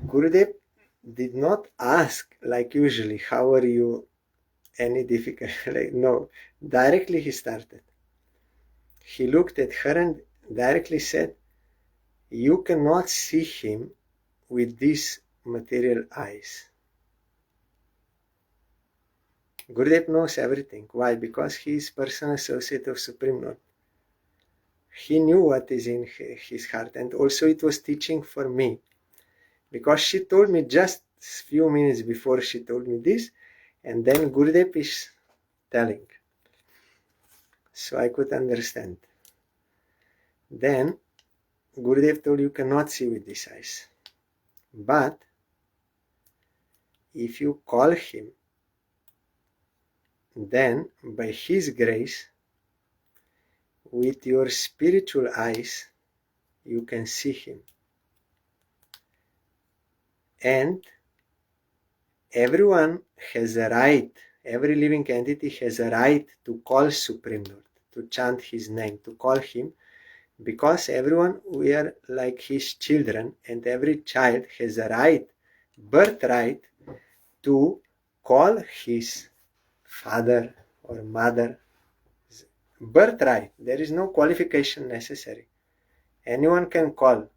Speaker 1: Gurudev did not ask like usually, how are you, any difficulty? Like, no, directly he started. He looked at her and directly said, you cannot see him with these material eyes. Gurudev knows everything. Why? Because he is personal associate of Supreme Lord. He knew what is in his heart, and also it was teaching for me, because she told me just few minutes before she told me this, and then Gurudev is telling. So I could understand. Then Gurudev told, you cannot see with these eyes, but if you call him, then by his grace, with your spiritual eyes, you can see him. And everyone has a right, every living entity has a right to call Supreme Lord, to chant his name, to call him, because everyone, we are like his children, and every child has a right, birthright, to call his father or mother. Birthright, there is no qualification necessary. Anyone can call.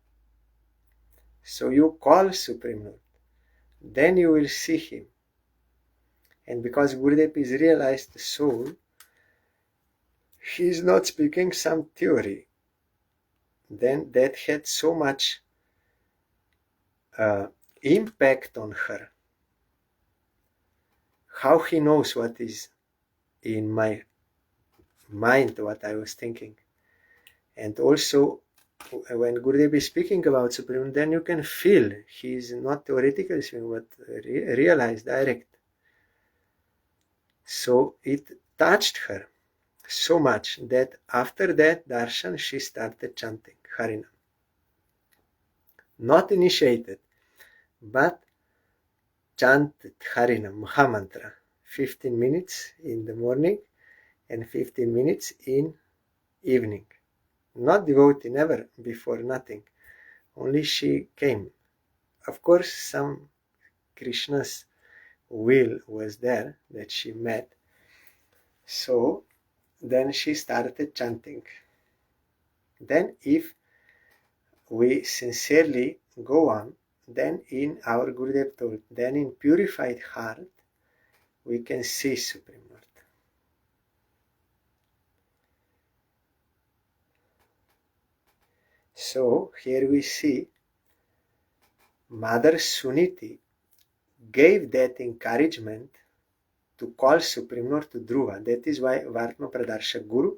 Speaker 1: So you call Supreme Lord, then you will see him. And because Gurudev is realized soul, he is not speaking some theory. Then that had so much impact on her. How he knows what is in my mind, what I was thinking. And also, when Gurudev is speaking about Supreme, then you can feel he is not theoretical speaking, but realized, direct. So it touched her so much that after that darshan, she started chanting Harinam. Not initiated, but chanted Harinam, Mahamantra, 15 minutes in the morning and 15 minutes in evening. Not devotee, never before, nothing. Only she came. Of course, some Krishna's will was there that she met. So then she started chanting. Then if we sincerely go on, then in our Gurudev told, then in purified heart, we can see Supreme Lord. So here we see Mother Suniti gave that encouragement to call Supreme Lord to Dhruva. That is why Vartma Pradarshak Guru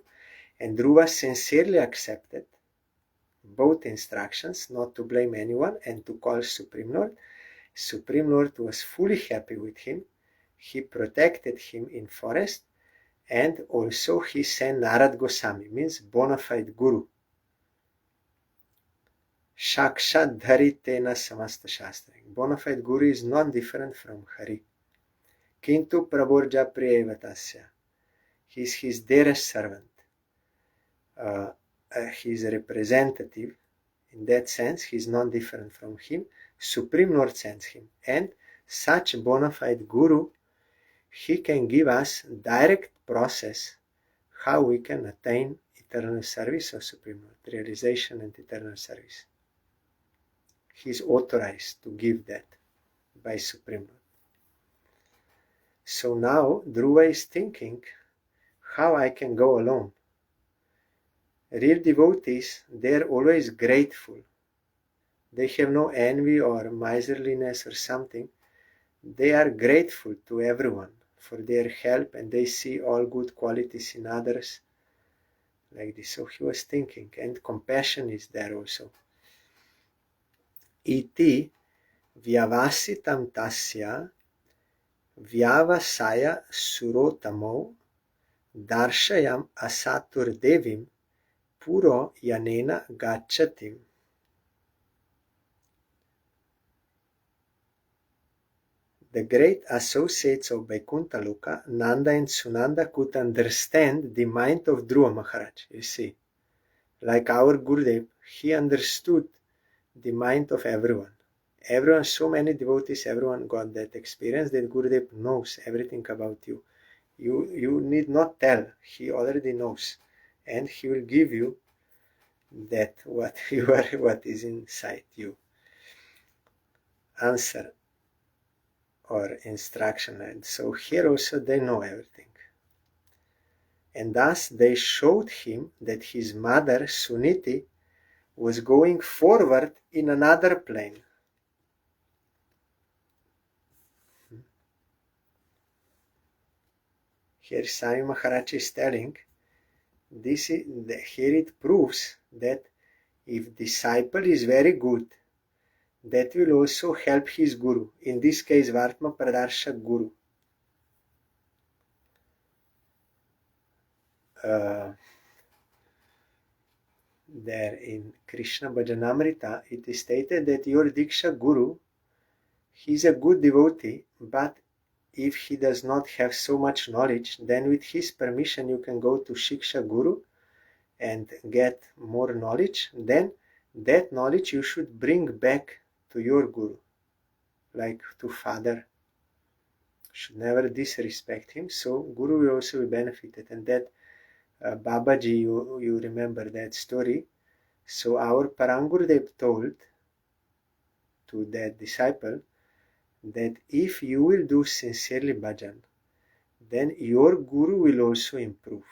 Speaker 1: and Dhruva sincerely accepted both instructions, not to blame anyone and to call Supreme Lord. Supreme Lord was fully happy with him. He protected him in forest, and also he sent Narad Goswami, means bona fide Guru. Shakshat Dharitena Samasta Shastra. Bona fide Guru is not different from Hari. Kintu Praborja Priyavatasya. He is his dearest servant. He is a representative. In that sense, he is not different from him. Supreme Lord sends him. And such bona fide Guru, he can give us direct process how we can attain eternal service of Supreme Lord, realization and eternal service. He is authorized to give that by Supreme Lord. So now Dhruva is thinking how I can go alone. Real devotees, they are always grateful. They have no envy or miserliness or something. They are grateful to everyone for their help, and they see all good qualities in others like this. So he was thinking, and compassion is there also. Iti vyavasitam tasya vyavasaya surotamo darshayam asatur devim puro yanena gachatim. The great associates of Vaikuntha Loka, Nanda and Sunanda, could understand the mind of Dhruva Maharaj. You see, like our Gurudev, he understood the mind of everyone. Everyone, so many devotees, everyone got that experience that Gurudev knows everything about you. You need not tell, he already knows, and he will give you that what you are, what is inside you. Answer or instruction. And so here also they know everything. And thus they showed him that his mother Suniti was going forward in another plane. Here Swami Maharaj is telling, here it proves that if disciple is very good, that will also help his Guru. In this case, Vartma Pradarshak Guru. There in Krishna Bhajanamrita, it is stated that your Diksha Guru, he is a good devotee, but if he does not have so much knowledge, then with his permission you can go to Shiksha Guru and get more knowledge. Then that knowledge you should bring back to your Guru, like to father. Should never disrespect him, so Guru will also be benefited. And that Babaji, you remember that story. So our Parangurudev told to that disciple that if you will do sincerely bhajan, then your Guru will also improve.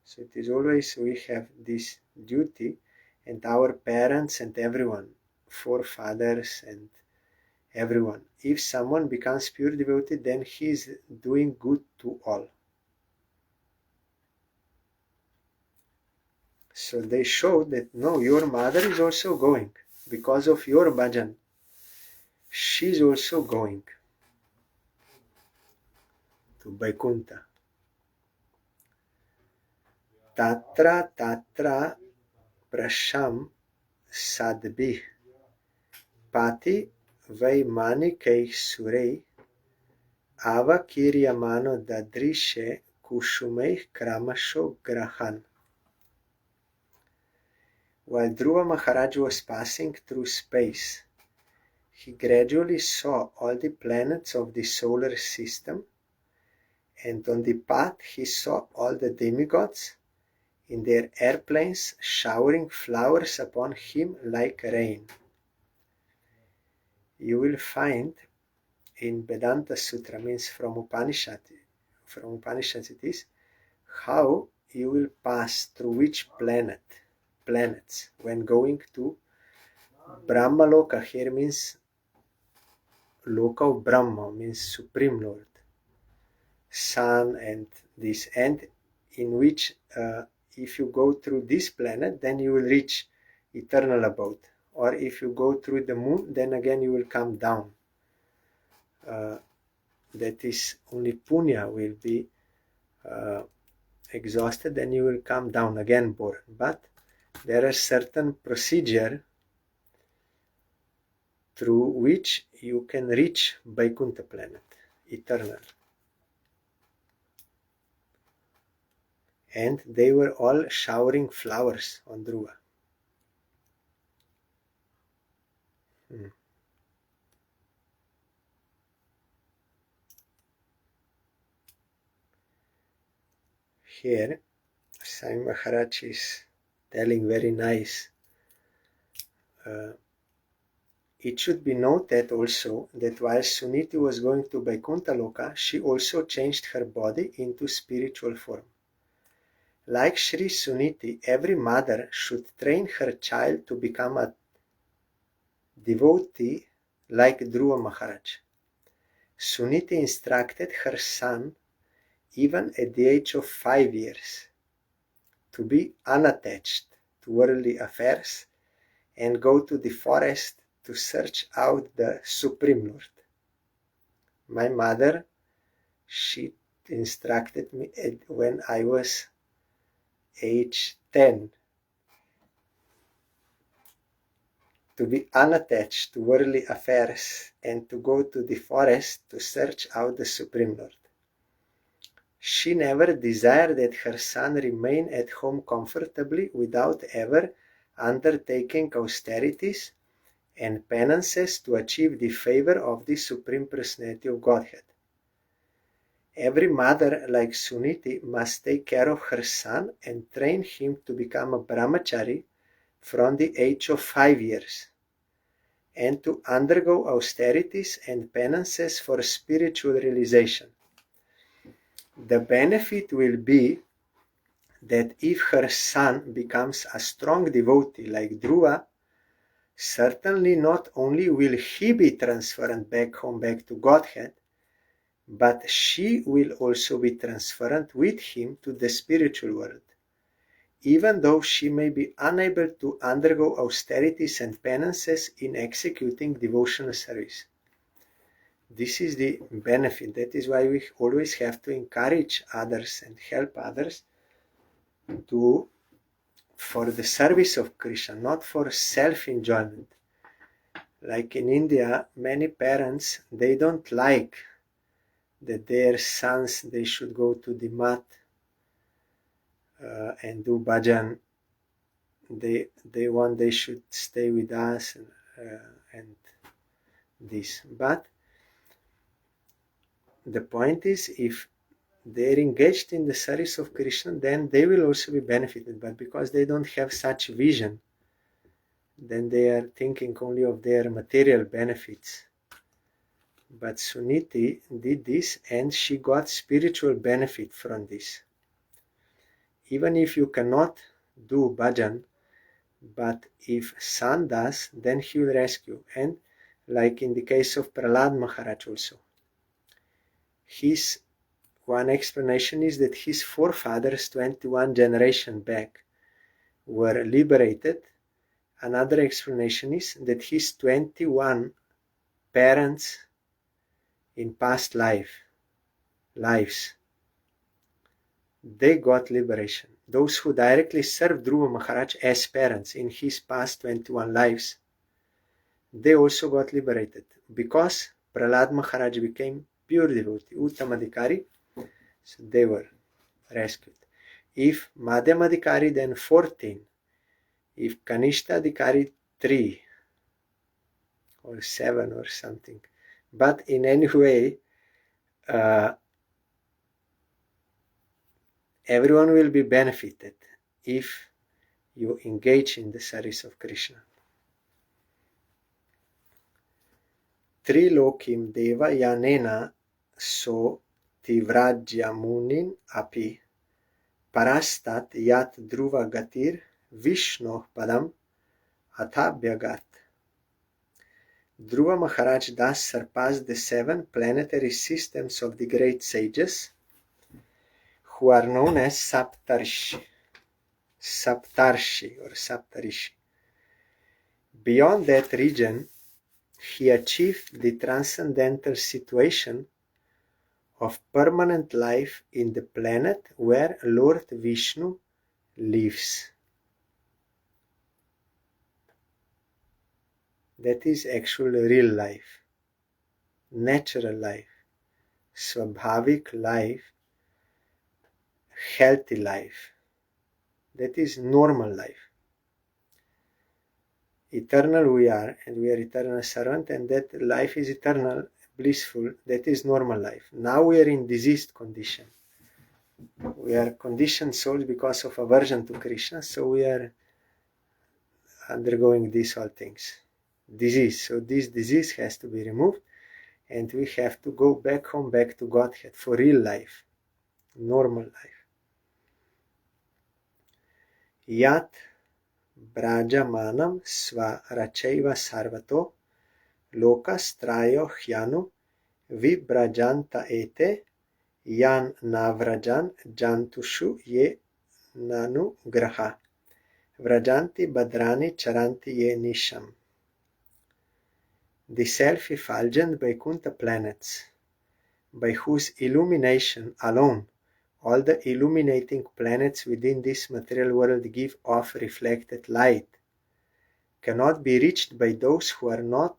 Speaker 1: So it is always we have this duty, and our parents and everyone, forefathers and everyone, if someone becomes pure devotee, then he is doing good to all. So they showed that no, your mother is also going because of your bhajan. She is also going to Vaikuntha. Tatra prasham sadbih pati vaimanikei surei avakiryamano dadrishe kushumei kramasho grahan. While Dhruva Maharaj was passing through space, he gradually saw all the planets of the solar system, and on the path he saw all the demigods in their airplanes, showering flowers upon him like rain. You will find in Vedanta Sutra, means from Upanishads it is, how you will pass through which planets when going to Brahmaloka. Here means Loka of Brahma, means Supreme Lord, Sun, and this, and in which if you go through this planet, then you will reach eternal abode, or if you go through the moon, then again you will come down. That is, only punya will be exhausted, then you will come down again born. But there are certain procedure through which you can reach Vaikuntha planet, eternal. And they were all showering flowers on Dhruva. Here, Sai Maharaj is telling very nice. It should be noted also that while Suniti was going to Vaikuntha Loka, she also changed her body into spiritual form. Like Sri Suniti, every mother should train her child to become a devotee like Dhruva Maharaj. Suniti instructed her son, even at the age of 5 years, to be unattached to worldly affairs and go to the forest to search out the Supreme Lord. My mother, she instructed me when I was age 10 to be unattached to worldly affairs and to go to the forest to search out the Supreme Lord. She never desired that her son remain at home comfortably without ever undertaking austerities and penances to achieve the favor of the Supreme Personality of Godhead. Every mother like Suniti must take care of her son and train him to become a brahmachari from the age of 5 years, and to undergo austerities and penances for spiritual realization. The benefit will be that if her son becomes a strong devotee like Dhruva, certainly not only will he be transferred back home, back to Godhead, but she will also be transferred with him to the spiritual world, even though she may be unable to undergo austerities and penances in executing devotional service. This is the benefit. That is why we always have to encourage others and help others for the service of Krishna, not for self-enjoyment. Like in India, many parents, they don't like that their sons, they should go to the mat and do bhajan. They want they should stay with us and this. But the point is, if they're engaged in the service of Krishna, then they will also be benefited. But because they don't have such vision, then they are thinking only of their material benefits. But Suniti did this and she got spiritual benefit from this. Even if you cannot do bhajan, but if son does, then he will rescue. And like in the case of Prahlad Maharaj also, his one explanation is that his forefathers 21 generations back were liberated. Another explanation is that his 21 parents in past lives, they got liberation. Those who directly served Dhruva Maharaj as parents in his past 21 lives, they also got liberated because Prahlad Maharaj became pure devotee, Uttamadhikari, so they were rescued. If Madhyamadhikari, then 14. If Kanishta-adhikari, 3 or 7 or something. But in any way, everyone will be benefited if you engage in the service of Krishna. Trilokim deva yanena so tivrajyamunin api parastat yat dhruva gatir vishno padam athabhyagat. Dhruva Maharaj thus surpassed the 7 planetary systems of the great sages, who are known as Saptarshi or Saptarishi. Beyond that region, he achieved the transcendental situation of permanent life in the planet where Lord Vishnu lives. That is actual real life, natural life, swabhavik life, healthy life. That is normal life. Eternal we are, and we are eternal servant, and that life is eternal, blissful. That is normal life. Now we are in diseased condition. We are conditioned souls because of aversion to Krishna, so we are undergoing these all things. Disease. So this disease has to be removed, and we have to go back home, back to Godhead for real life, normal life. Yat brajamanam sva rachaiva sarvato lokastrayo hyanu vibrajanta ete yan navrajan jantushu ye nanu graha vrajanti badrani charanti ye nisham. The self-effulgent Vaikuntha planets, by whose illumination alone all the illuminating planets within this material world give off reflected light, cannot be reached by those who are not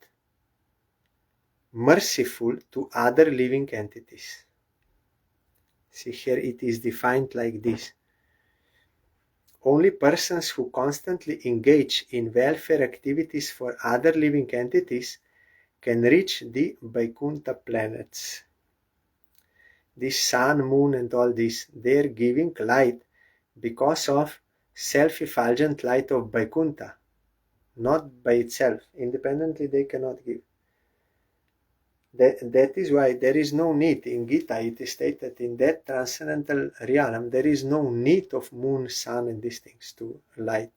Speaker 1: merciful to other living entities. See, here it is defined like this. Only persons who constantly engage in welfare activities for other living entities can reach the Vaikuntha planets. This sun, moon and all this, they are giving light because of self-effulgent light of Vaikuntha, not by itself. Independently they cannot give. That is why there is no need. In Gita it is stated, in that transcendental realm there is no need of moon, sun and these things to light.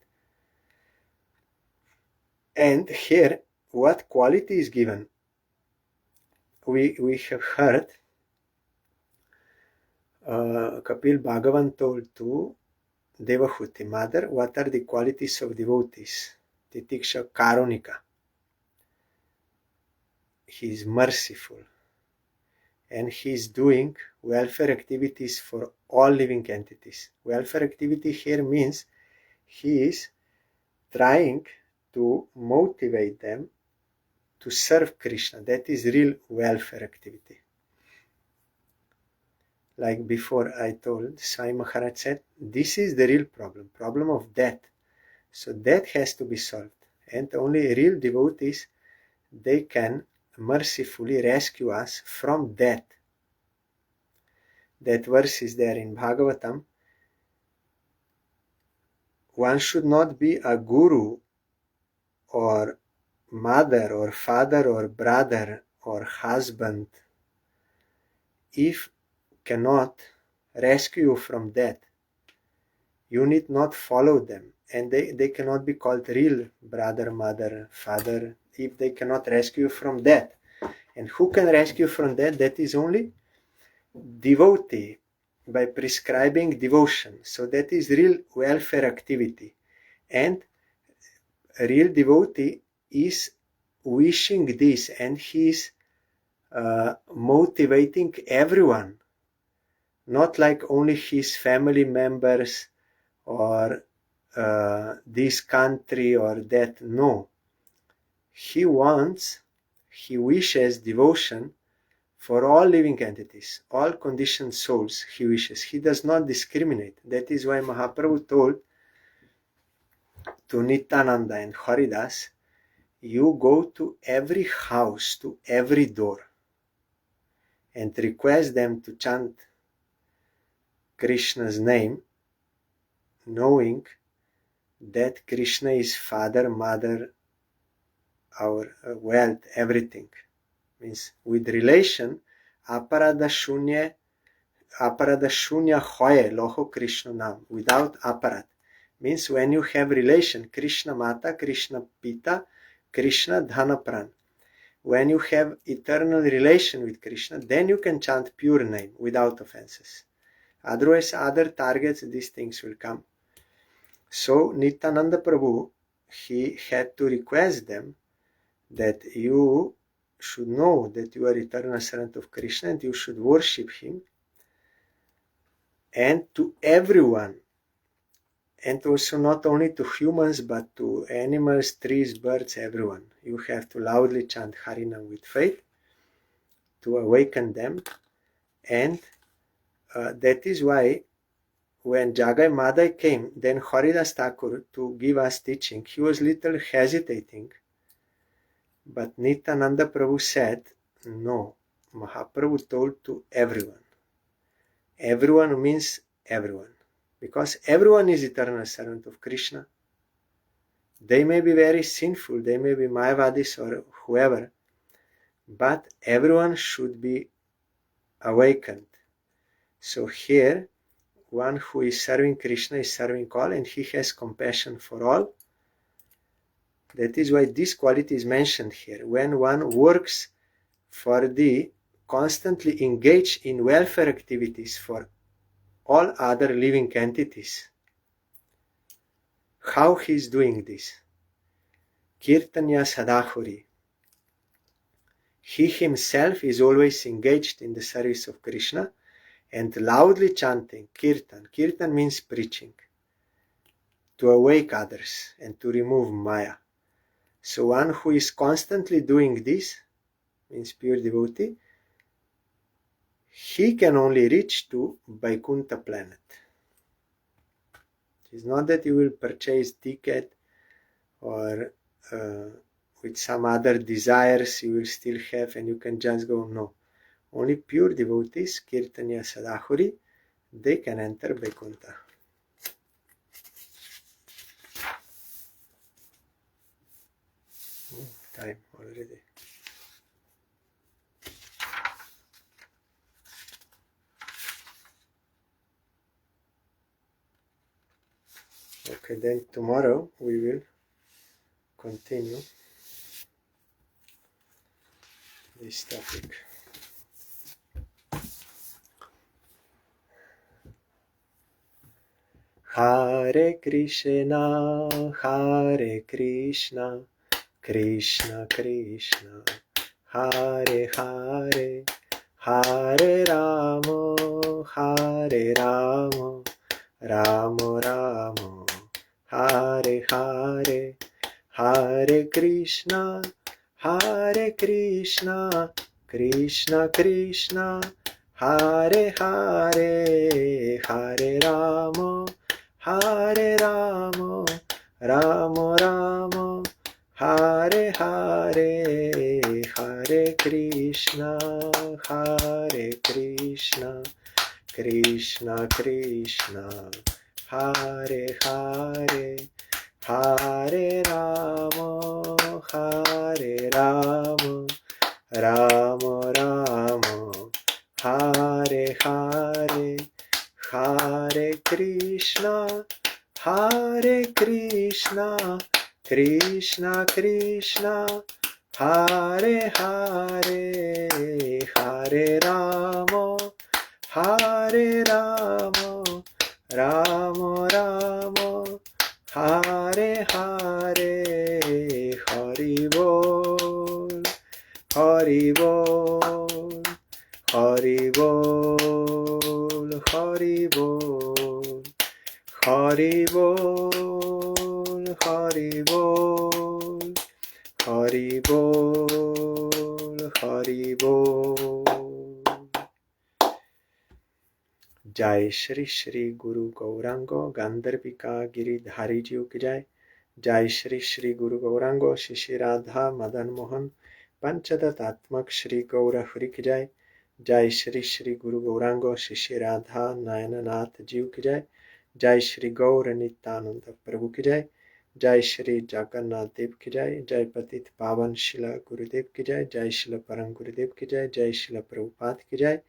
Speaker 1: And here what quality is given? We have heard Kapil Bhagavan told to Devahuti mother what are the qualities of devotees. Titiksha Karunika. He is merciful and he is doing welfare activities for all living entities. Welfare activity here means he is trying to motivate them to serve Krishna. That is real welfare activity. Like before I told, Sai Maharaj said, this is the real problem of death. So that has to be solved. And only real devotees, they can mercifully rescue us from death. That verse is there in Bhagavatam. One should not be a guru or mother or father or brother or husband if cannot rescue you from death. You need not follow them, and they cannot be called real brother, mother, father if they cannot rescue you from death. And who can rescue from death? That is only devotee, by prescribing devotion. So that is real welfare activity. And a real devotee is wishing this, and he is motivating everyone, not like only his family members or this country or that. No, he wishes devotion for all living entities, all conditioned souls he wishes. He does not discriminate. That is why Mahaprabhu told to Nityananda and Haridas, you go to every house, to every door, and request them to chant Krishna's name knowing that Krishna is father, mother, our wealth, everything. Means with relation, aparada shunya hoye loho Krishna nam, without aparad. Means when you have relation, Krishna Mata, Krishna Pita, Krishna Dhanapran. When you have eternal relation with Krishna, then you can chant pure name without offenses. Otherwise, other targets, these things will come. So Nityananda Prabhu, he had to request them that you should know that you are eternal servant of Krishna and you should worship him, and to everyone, and also not only to humans but to animals, trees, birds, everyone. You have to loudly chant Harinam with faith to awaken them, and that is why when Jagai Madai came, then Haridas Thakur, to give us teaching, he was little hesitating, but Nityananda Prabhu said, no, Mahaprabhu told to everyone. Everyone means everyone, because everyone is eternal servant of Krishna. They may be very sinful, they may be Mayavadis or whoever, but everyone should be awakened. So here, one who is serving Krishna is serving all, and he has compassion for all. That is why this quality is mentioned here. When one works for the constantly engaged in welfare activities for all other living entities. How he is doing this? Kirtanya Sadahuri. He himself is always engaged in the service of Krishna and loudly chanting Kirtan. Kirtan means preaching, to awake others and to remove Maya. So one who is constantly doing this, means pure devotee, he can only reach to Vaikuntha planet. It is not that you will purchase ticket or with some other desires you will still have and you can just go. No. Only pure devotees, Kirtanya Sadahuri, they can enter Vaikuntha. Time already. Okay, then tomorrow we will continue this topic. Hare Krishna, Krishna Krishna, Hare Hare, Hare Rama, Rama Rama, Hare Hare, Hare Krishna, Krishna Krishna, Hare Hare, Hare Rama, Rama Rama, Hare Hare, Hare Krishna, Krishna Krishna, Hare Hare, Hare Rama, Rama Rama, Hare Hare, Hare Krishna, Krishna Krishna, Hare Hare, Hare Rama, Rama Rama, Hare Hare, Hari Bol, Hari Bol, Hari Bol, Hari Bol, Hari Bol, Hari Bol, Hari Bol, Hari Bol. Jai Shri Shri Guru Gaurango Gandharvika Giridhari Ji ki Jai. Jai Shri Shri Guru Gaurango Shishi Radha Madan Mohan Panchadatatmak Shri Gaura Hari ki Jai. Jai Shri Shri Guru Gaurango Shishi Radha Nayananath Ji ki Jai. जय श्री गौर नित्यानंद प्रभु की जय। जय श्री जगन्नाथ देव की जय। जय पतित पावन शिला गुरुदेव की जय। जय शिला परम गुरुदेव की जय। जय शिला प्रभुपाद की जय।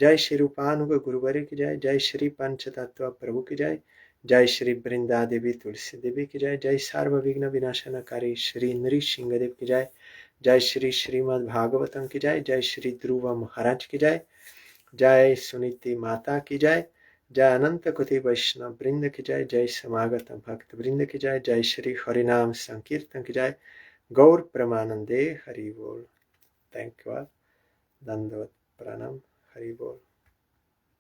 Speaker 1: जय श्री रूपानुग गुरुवर की जय। जय श्री पंचतत्व प्रभु की जय। जय श्री वृंदा देवी तुलसी देवी की जय। जय सर्वविघ्न विनाशनकारी श्री नृसिंह देव की जय। जय श्री श्रीमद् भागवतम की जय। जय श्री ध्रुव महाराज की जय। जय सुनीति माता की जय। जय अनंत कोटि वैष्णव वृंद की जय। जय समागत भक्त वृंद की जय। जय श्री हरिनाम संकीर्तन की जय। गौर प्रमानंदे हरि बोल। Thank you all. दंडवत प्रणाम। हरि बोल।